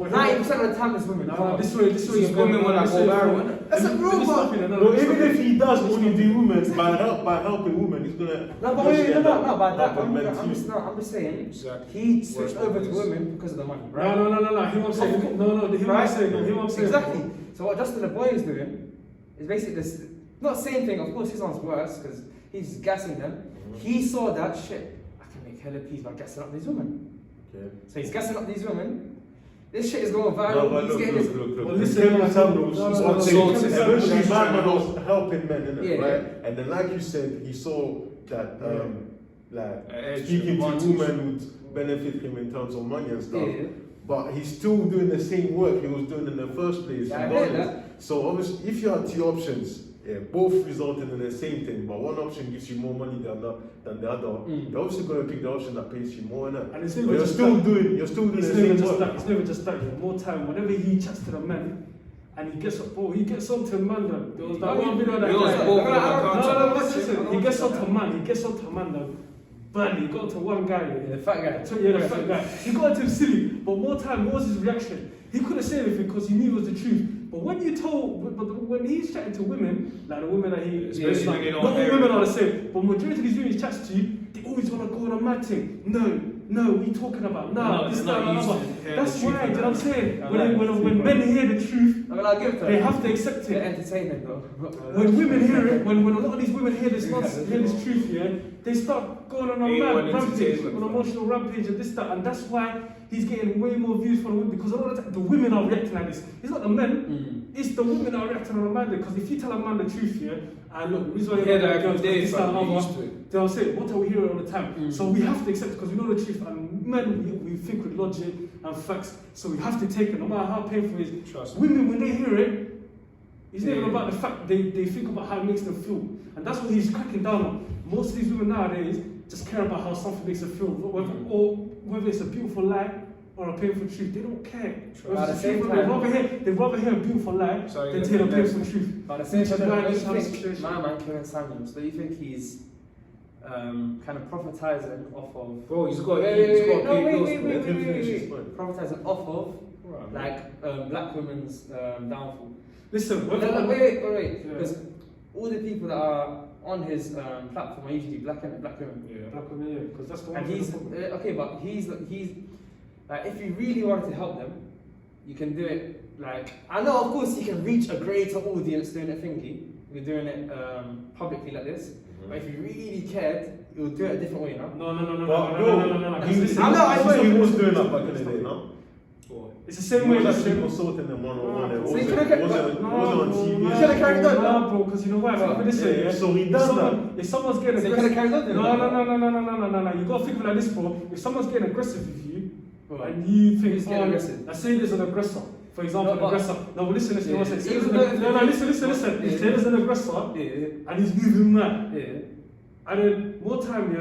men. 90% of the time it's women. No, this way, These women when I go viral. That's a real one. No, even if he does only do women, by helping women, he's gonna. No, but wait, no, by that, helping men I'm too. just saying. Exactly. He switched Works over like to this. women because of the money, right? No. He won't say. No. He won't say. No, he won't say. Exactly. So what Justin LaBoy is doing is basically this, not the same thing. Of course, his one's worse because he's gassing them. He saw that shit. I can make hella peas by gassing up these women. Okay. So he's gassing up these women. This shit is going viral. No, but he's look. getting this. Well, listen, Kevin Samuels, no, he's no, one no, thing. no, Kevin Samuels Eventually, is man trying was helping men, innit, Yeah. right? And then, like you said, he saw that, like, Edge, speaking to advantage. women would benefit him in terms of money and stuff. Yeah. But he's still doing the same work he was doing in the first place. Yeah, I heard regardless. So obviously, if you have two options, both resulting in the same thing, but one option gives you more money than the other, you're obviously going to pick the option that pays you more, innit? And it's But never you're just still that. doing the It's never same just work. that. It's never just that. Yeah. More time. Whenever he chats to the men, and he gets up, he gets on to a man. Though. There was that one video that He was guy- both No, on the listen. He gets on to a man. He gets on to a man. Though. Badly. He got to one guy. The fat guy. So, yeah, the fat guy. He got into him silly, but more time, what was his reaction? He couldn't say anything because he knew it was the truth. But when you told, but when he's chatting to women, like the women that he, Especially when they don't not all hear women it. are the same. But majority of these women he chats to, they always want to go on a mad thing. No, what are you talking about? No, This, they're that, not and used other. to hearing That's the truth why, you know what I'm saying? I When men hear the truth, I mean, I'll give it to they him. have to accept They're it. entertaining though. When women hear it, when a lot of these women hear this nonsense, hear this truth, yeah, they start going on a They mad want rampage, entertainment, an fam. emotional rampage and this, that, and that's why he's getting way more views from the women, because a lot of the time, the women are reacting like this. It's not the men, it's the women that are reacting on a man, because if you tell a man the truth, yeah, and look, the reason why Yeah, you're that not girls, every day, this, that, fam, and you're other, used to it. they'll say, what are we hearing all the time? So we have to accept it because we know the truth, and men, we think with logic and facts, so we have to take it, no matter how painful it is. Trust me. Women, when they hear it, It's not even about the fact they think about how it makes them feel. And that's what he's cracking down on. Most of these women nowadays just care about how something makes them feel, whether it's a beautiful lie or a painful truth. They don't care. At the same time, they'd rather hear a beautiful lie than to hear a painful truth. But at the same time, Why don't this you kind of think situation? my man Kevin Samuels, do you think he's kind of prophetizing off of? Bro, he's got Wait, Wait. prophetizing off of like black women's downfall. Listen, Wait, Yeah. because all the people that are on his platform are usually black women. Black women, yeah, because that's the one. And he's okay, but he's like, if you really wanted to help them, you can do it. Like, I know, of course, you can reach a greater audience doing it thingy. You're doing it publicly like this. But if you really cared, you'll do it a different way now. No. He I know, he was doing that back in the day, no? It's the same He way. was actually consulting them one-on-one. It So wasn't you could've on TV. You should've carried on, No, bro, because you know why? Think of it this way, yeah? So he does that. If someone's getting So you could've aggressive, carried on doing that? no. You gotta think of it like this, bro. If someone's getting aggressive with you, Right. and you think, Who's getting aggressive? let's say there's an aggressor. For example, No, an but- aggressor. No, but listen. Yeah. One second. Say Even there's an- though- No, listen. Yeah. Say there's an aggressor, Yeah. and he's moving mad. Yeah. And then more time,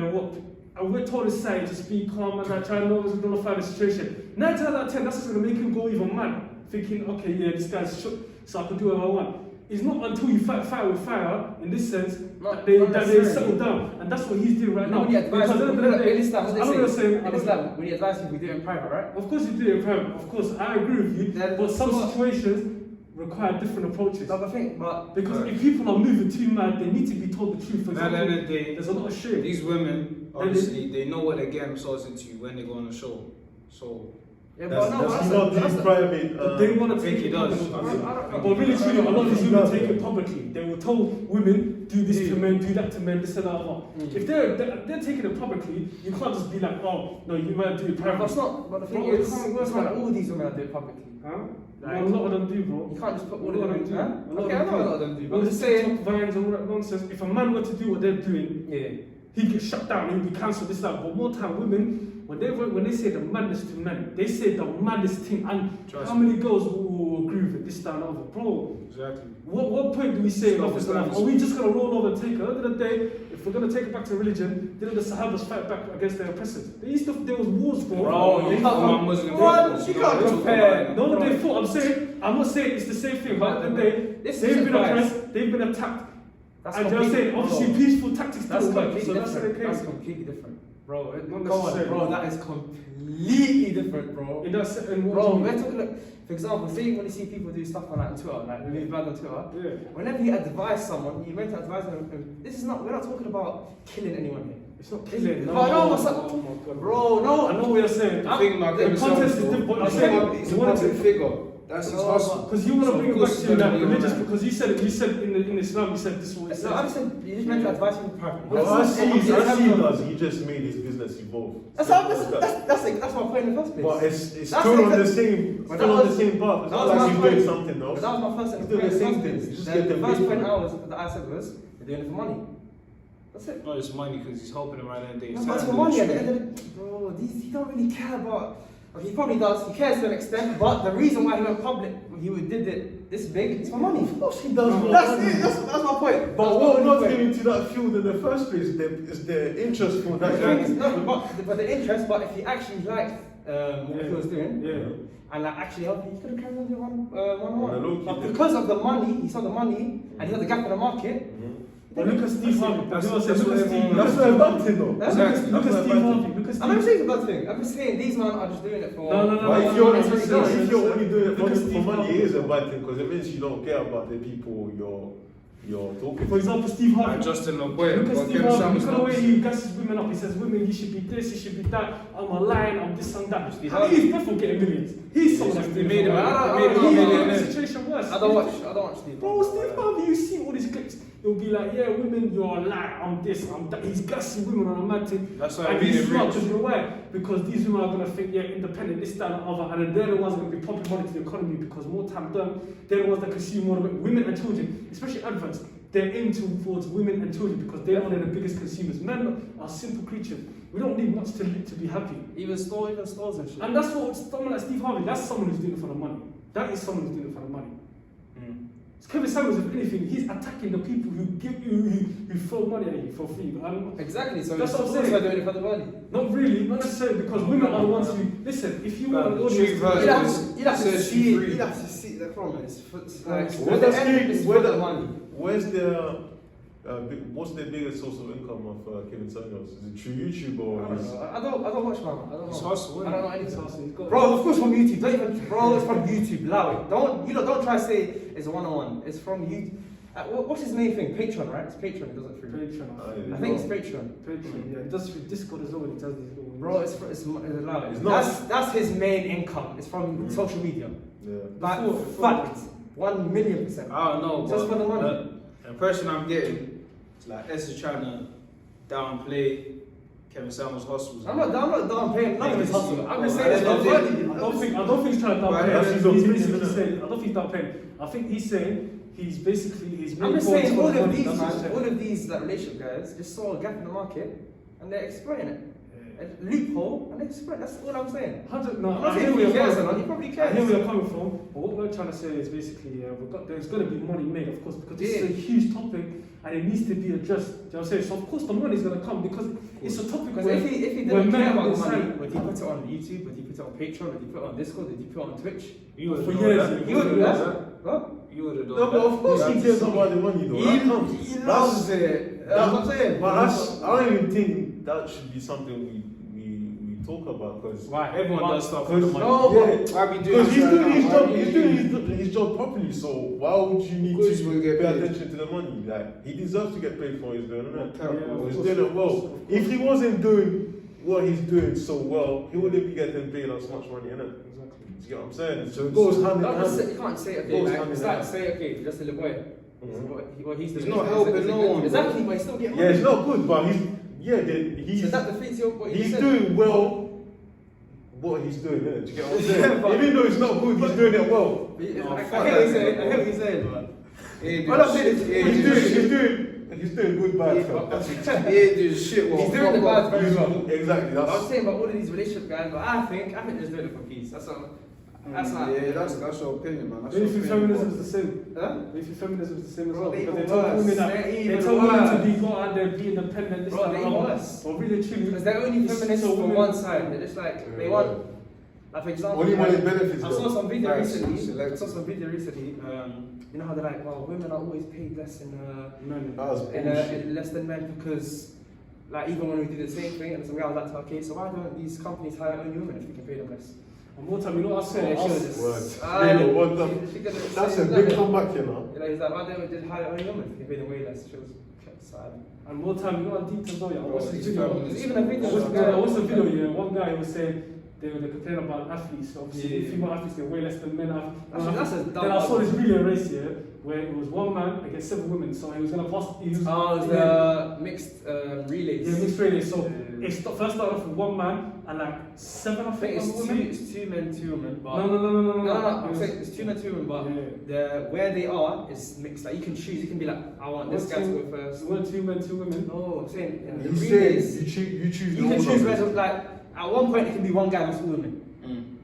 and we're told to say, just be calm and try and nullify the situation. 9 times out of 10, that's just gonna make him go even mad, thinking, okay, yeah, this guy's shook, so I can do whatever I want. It's not until you fight fire with fire, in this sense, Not that they necessarily. settle down, and that's what he's doing right now. When you advise Because at the people, end of the day, in Islam, what I know they you're say, saying, in Islam, when you advise people, do it in private, right? of course you do it in private, of course, I agree with you, Then but some so- situations require different approaches. But but Because if people are moving too mad, they need to be told the truth. For At the end example, of the day, there's a lot of shit. these women, obviously, they know what they're getting themselves into when they go on the show. So, yeah, Does he not do private? But they want to I think take he it does. publicly. I don't know. But really, truly, a lot of these He women does, take yeah. it publicly. They will tell women, do this to men, do that to men, this and that. If they're taking it publicly, you can't just be like, oh, no, you might do it But privately. it's not. But the thing Bro, is, it can't work it's like not that. all these women that do it publicly. Huh? Like- Well, a lot of them do, bro. You can't just put all A lot of them of do. them Huh? do. A lot Okay, of I them know a do. lot of them do. But All I'm the just saying. TikTok vines and all that nonsense. If a man were to do what they're doing, Yeah. he gets shut down, he'll be cancelled, this, that. But more time, women, when they say the madness to men, they say the maddest thing. And Trust how many girls will agree with it, this, that, and other? Bro, exactly. what point do we say Stop enough is the enough? times. Are we just going to roll over and take it? At the end of the day, if we're going to take it back to religion, didn't the Sahabas fight back against their oppressors? There was wars, bro. Bro, They you fought- can't Muslim What? people, You know can't what I'm compare. talking about. No, they fought. I'm not saying it's the same thing, but at the end of the day, This they've is been advice. oppressed, they've been attacked. That's And they're completely- saying, obviously, bro, peaceful tactics That's still work. completely So that's the different. That's case. completely different, bro. Not Go on, necessarily. bro. That is completely different, bro. In that se- in what Bro, do you we're mean? talking. Like, for example, see when you see people do stuff on like Twitter, like move bad on Twitter. Yeah. Whenever you advise someone, you meant to advise them. This is not. We're not talking about killing anyone here. It's not killing. No, no, what's up? Oh my God. Bro, no. I know what you're saying. The thing about The Kevin context is Samuels, different. though, I'm he's saying a you want public to. figure. That's his hustle. Because you want to So bring of it back course to it's that gonna be religious, on that. because you said in Islam, you said this is what it So I'm says. saying you just meant to advise people privately. No, I see he does. He just made his business evolve. That's my point in the first place. But it's That's still on it, the same, but still that on the was- same path. It's that not was like my he's doing point. something But else. that was my first He's doing the same thing. He's just getting The first paid point for it. that I said was they're doing it for money. That's it. Not just money, because he's helping them right now. They No, but it's for money at the end of the bro. He don't really care about. He probably does. He cares to an extent, but the reason why he went public, he did it this big, is for money. Of course he does. That's it. That's my point. But That's what my got point. him into that field in the first place is the interest for The that thing is, guy. no, but the interest. But if he actually liked what he was doing, Yeah. and like actually helped, he could have carried on doing On the low key, But yeah. because of the money, he saw the money, and he saw the gap in the market. But look at Steve Harvey. That's- Look that's at what Steve. everyone- That's not a bad thing though. That's Look exactly. at Steve Harvey. Look at I'm not Steve. saying it's a bad thing. I'm just saying these men are just doing it for. No. But if you're That's what he does. only doing it Look at for Steve money, Harvey. it is a bad thing because it means you don't care about the people you're talking For to. example, Steve Like Harvey. Justin Look Loboya, at but Steve Kevin Harvey. Samuels Look at the way not. he gasses women up. He says, women, you should be this, you should be that. I'm a lion, I'm this and that. Steve How Harvey. he's definitely getting millions. He's someone that's They doing made him it. I a don't millionaire. the situation worse. I don't watch Steve. Bro, Steve Harvey, you see all these clips. It'll be like, yeah, women, you're a lie, I'm this, I'm that. He's gassing women on a mad thing. That's why I And made he's him smart rich. because you know why? Because these women are gonna think, yeah, independent, this, that, and the other, and then they're the ones that are gonna be pumping money to the economy because more time done, they're the ones that consume more of it. Women and children, especially adverts, they're aimed towards women and children because they are the biggest consumers. Men are simple creatures. We don't need much to be happy. Even stores and shit. And that's what someone like Steve Harvey, that's someone who's doing it for the money. That is someone who's doing it for the money. Kevin Samuels, if anything, he's attacking the people who who throw money at you for free. Exactly. So that's what I'm saying. Doing it for the money. Not really, not necessarily, because women are the ones who listen. If you want an audience, Treat her You have as- to says see she's it. free. You have to see the comments. It's like What the does end is where for the the money. Where's their what's their biggest source of income of Kevin Samuels? Is it through YouTube or is I don't watch Mama. I don't It's know. hustle, I don't know innit? anything. Bro, of course from YouTube. Don't even, bro, it's from YouTube. Allow it. Don't try to say it's a one-on-one. It's from YouTube. What's his main thing? Patreon, right? It's Patreon. He does it through. Patreon. I think it's Patreon. Patreon. Yeah, he does through Discord as well. When he does these little. Bro, it's allowed. It's not- That's his main income. It's from social media. yeah? Like Before- fact, 1,000,000%. I don't know, Just but for the money. the impression I'm getting is like S is trying to downplay Kevin Samuels' hustles. I'm not downplaying none of his hustle. I'm just saying it's I not don't funny. I don't think he's trying to Right, downplay. that's his He's opinion, basically isn't it? saying. I don't think he's downplaying. I think he's saying he's basically his main I'm just goal is saying for all the of money. these, That's what he's man, saying. all of these like relationship guys just saw a gap in the market and they're exploiting it. A loophole and they're exploiting. That's all I'm saying. No, I'm not I saying hear where he you're cares or coming not. from. He probably I hear cares. where you're coming from, but what we're trying to say is basically, there's going to be money made, of course, because this is a huge topic and it needs to be addressed. Do you know what I'm saying? So of course the money is going to come because it's a topic Because where if he where didn't men care are about the money, inside. would he put it on YouTube? Would he put it on Patreon? Would he put it on Discord? Would he put it on Twitch? You would For have years, done that. You would do have that? What? You would have done No, but that. of course he cares about the money though. That counts. He That's- loves it. That's what I'm saying. But I don't even think that should be something we talk about because Why? Everyone does stuff for the money. No, yeah, Why we doing because he's this doing right his now? job. Why He's we doing his job properly. So why would you need course to we'll get pay paid. attention to the money? Like he deserves to get paid for what he's doing, isn't it? Yeah, of He's course, doing it of well. course, of course. If he wasn't doing what he's doing so well, he wouldn't be getting paid as much money, innit? Exactly. You get what I'm saying? So it goes hand in Don't just hand. say, you can't say okay. Goes Like, hand in it's like hand. say okay, just a little boy. Mhm. What he's doing. He's not is- helping is it no good? one, Exactly, bro. but he's still getting Yeah, money. it's not good, but he's So that defeats your what you he's said. doing well. What he's doing, innit? Do you get what I'm Yeah, saying? but- Even though it's not good, he's doing it well. I hear No, what fuck you're that. saying. I hear what you're saying, man. He ain't All doing I'm saying shit. is- He ain't He's doing good bad Yeah, stuff. but- He ain't doing shit. well, He's doing the fuck bad off. very well. Exactly. I'm That's saying about all of these relationship guys, but I think they're just doing it for peace. That's not. Yeah, that's your opinion, man. That's Maybe your if opinion, feminism bro. is the same. Huh? Maybe feminism is the same as Bro, well. they Because even they tell worse. women that They're they even tell women to worse. be go out there, be independent. This, Bro, that, they and other. worse. But really, truly, Because they're only it's feminists so for women- one side. They're just like they want. Like for example, only when like, it benefits I saw them. some video Right, recently. I selective. saw some video recently. You know how they're like, well, women are always paid less Men. That was bullshit. in less than men because, like, even when we do the same thing, and some guy was like, okay, so why don't these companies hire only women if we can pay them less? And more time, you know what I saw? Yeah, I she was was- just- Word. Ah, You know what the- she gonna That's say a that, big yeah. comeback, you know. You know, he's like, why don't we just hire only women if we can pay them way less? She was kept silent. And more time, you know what deep as well, yeah. I Bro, watched the these video. feminists- There's even a video. I watched the video, yeah. One guy was saying they complain about athletes. Obviously, Yeah. female athletes get way less than men have. That's a dumb Then I saw this argument. relay race here where it was one man against 7 women. So he was gonna pass. He was, Oh, it's yeah, the mixed relays. yeah, mixed relay. So Yeah. it first started off with one man and like 7 I think other it's women. two men, 2 women. But No. No, It I'm was- saying it's 2 men, 2 women, but Yeah. the where they are is mixed. Like you can choose. You can be like, I want this guy to go first. It weren't 2 men, 2 women. No, I'm saying in the You relays, say you choose. you the can order choose of where it. the, like at one point it can be one guy and 2 women.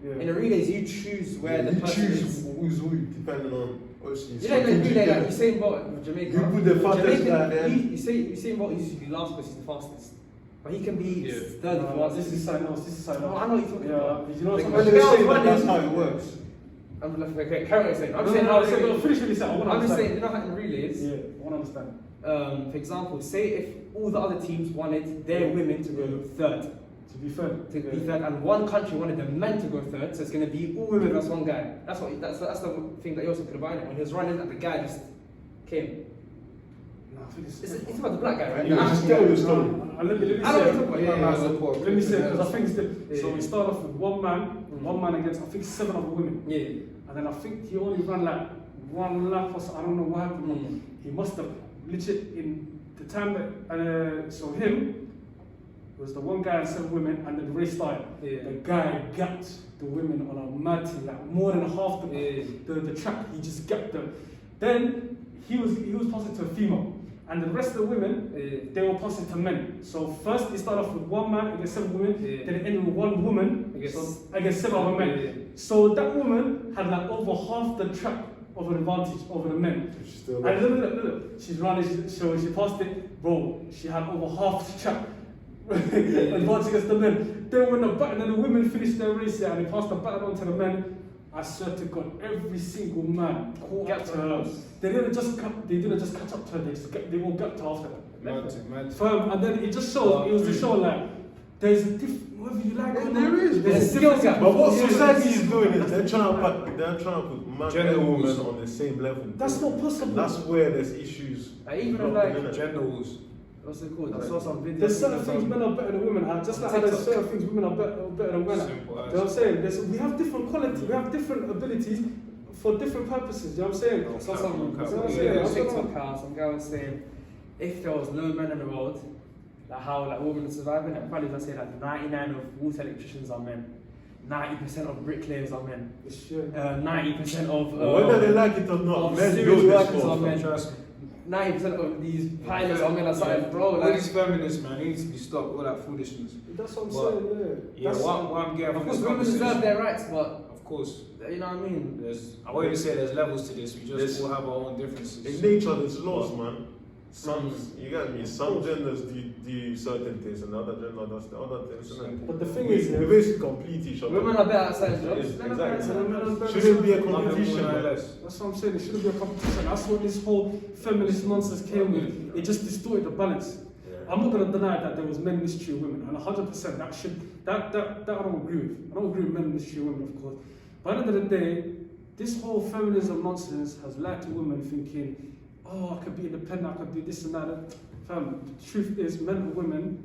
Yeah. In the relays, you choose where the you person choose is. who's who depending on obviously. You know, in the relay, like you say about Jamaica. You put the fastest guy at the end. You say about he's usually last because he's the fastest, but he can be Yeah. third if he wants. This is sign else. This is sign No, I else. know what you're talking about. Yeah, you know Like, what when I'm the saying? girls Saying run, that's they- how it works. I'm like, okay, carry on saying. I'm No, saying no, how no, finish what you said. I want to I'm just understand. saying, you know how in relays, Yeah, I want to understand. for example, say if all the other teams wanted their women to go third, To be fair. to be third, and one country wanted the men to go third, so it's going to be all women versus one guy. That's the thing that he also could have it when he was running, and the guy just came. No, I think It's about the black guy, right? You The just African tell guy. your story. Let me I know what you're say. talking about. Yeah. Let me say, because I think it's the. So Yeah. we start off with one man against I think 7 other women, Yeah. and then I think he only ran like 1 lap or so. I don't know what happened. Mm. He must have legit in the time that so him was the one guy and 7 women, and then the race started. Yeah. The guy gapped the women on a mad thing, like more than half Yeah. the track. He just gapped them. Then he was passing to a female, and the rest of the women they were passing to men. So first they started off with 1 man against 7 women, Yeah. then it ended with 1 woman Against- against 7 other men. Yeah. So that woman had like over half the track of an advantage over the men. She's still And look, she's running, she passed it, bro, she had over half the track advantage against the men. Then when the baton and the women finished their race and they passed the baton on to the men, I swear to God, every single man caught up to her. They didn't just catch up to her, they all got to after her. Mad. And then it just showed, it was to show like, there's a whether you like it or not, there is. there's a skill gap. But what society is doing is they're trying to put man Gender and woman wars. on the same level. That's not possible. That's where there's issues. Even like Gender wars. what's it called? I saw some videos. There's certain things men are better than women at, just like how there's certain things women are better than men at. Simple You as. know what I'm saying? We have different quality, we have different abilities for different purposes. You know what I'm saying? I saw some Yeah. TikTok account, some guy was saying if there was no men in the world, like how like women are surviving, and probably gonna say like 99 of water electricians are men, 90% of bricklayers are men, It's true. 90% of Whether they like it or not, of men sewage build this workers are for. men. Trust me. 90% of these pilots are men or something, bro. All Like, these feminists, man, they need to be stopped. All that foolishness. That's what I'm But- saying, Yeah, what I'm getting of from course, this women deserve conversation. their rights, but Of course, you know what I mean. I won't even say there's levels to this. We just There's- all have our own differences. In nature, there's laws, man. Some, you get me. Some genders do certain things, and the other gender does the other things. Isn't But the it? thing we, is, we basically complete each other. Women are better at certain jobs. Yes, Men are better at exactly. certain jobs. Shouldn't be a Nothing more, competition, nothing man. less. That's what I'm saying, it shouldn't be a competition. That's what this whole feminist nonsense came with. It just distorted the balance. Yeah. I'm not going to deny that there was men mistreat women, and 100% that I don't agree with. I don't agree with men mistreat women, of course. But at the end of the day, this whole feminism nonsense has led to women thinking, oh, I could be independent, I could do this and that. Fam, the truth is, men and women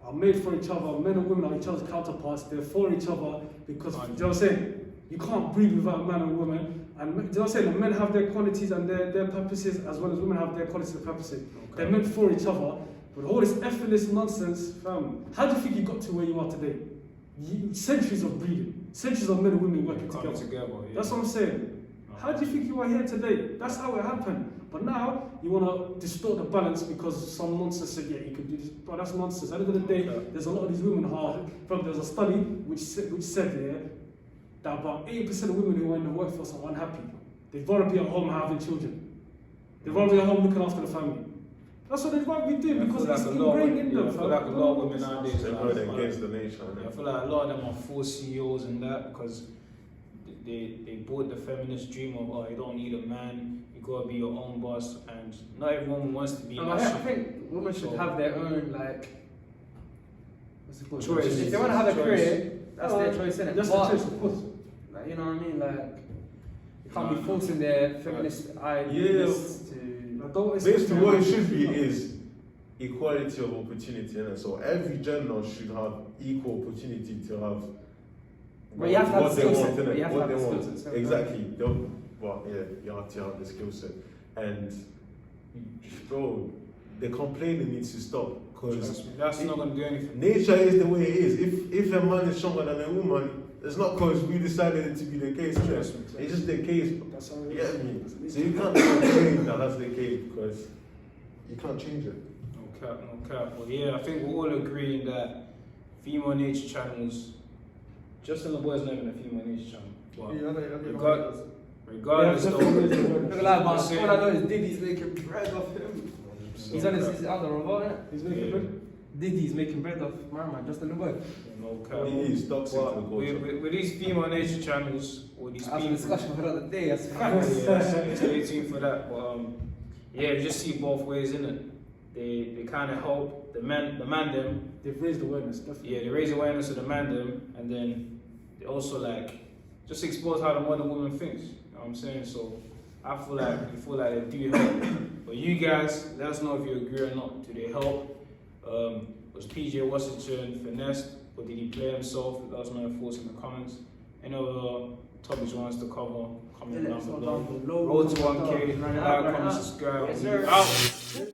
are made for each other. Men and women are each other's counterparts. They're for each other because, do you know what I'm saying? You can't breathe without a man and woman. And do you know what I'm saying? The men have their qualities and their purposes, as well as women have their qualities and purposes. They're meant for each other. But all this effortless nonsense, fam, how do you think you got to where you are today? Centuries of breeding, centuries of men and women working Coming together. together. Yeah. That's what I'm saying. How do you think you are here today? That's how it happened. But now you want to distort the balance because some nonsense said, yeah, you could do this. But that's nonsense. At the end of the day, there's a lot of these women who are. There's a study which said that about 80% of women who are in the workforce are unhappy. They'd rather be at home having children. They'd rather be at home looking after the family. That's what they'd rather be doing because it's ingrained in them. I feel like a lot of women nowadays. They're are going against the nature. I feel like a lot of them are forced CEOs and that because they bought the feminist dream of, oh, you don't need a man, you gotta be your own boss, and not every woman wants to be in No, that I shit. think women should have their own like what's it called? Choice. If they want to have a Choice. career, that's their choice, innit? That's But, the choice, of course. like, you know what I mean? Like you can't be forcing their feminist ideas to. Basically, what it should be is equality of opportunity, innit? So every gender should have equal opportunity to have. But you have to have what the they skill want, set. innit? You have to What have they the want. skill set. Exactly. Well, yeah, you have to have the skill set. And bro, the complaining needs to stop because That's not gonna do anything. nature is the way it is. If a man is stronger than a woman, it's not because we decided it to be the case. Yes. It's just the case. That's how it You is. get me? So you can't complain that that's the case because you can't change it. No cap. But yeah, I think we're all agreeing that female nature channels, just in the boys not even a female nature channel. But regardless Look though, at that, man. Same. All I know is Diddy's making bread off him. He's on his other revolt, innit? He's making bread. Diddy's making bread off my man, just a little boy. no cap. It is toxic to the But culture. with these female nature channels, or these I had a people, discussion for the other day, that's yeah, facts. stay tuned for that. But yeah, you just see both ways, innit? They kind of help the man them. They've raised awareness, definitely. Yeah, they raise awareness of the man them, and then they also like just expose how the modern woman thinks. You know what I'm saying? So I feel like they do help. But you guys, let us know if you agree or not. Do they help? Was PJ Washington finessed, or did he play himself? Let us know your thoughts in the comments. Any other topics you want us to cover? Comment down below. Road to 1K, like, comment, subscribe. Yes, sir. Out.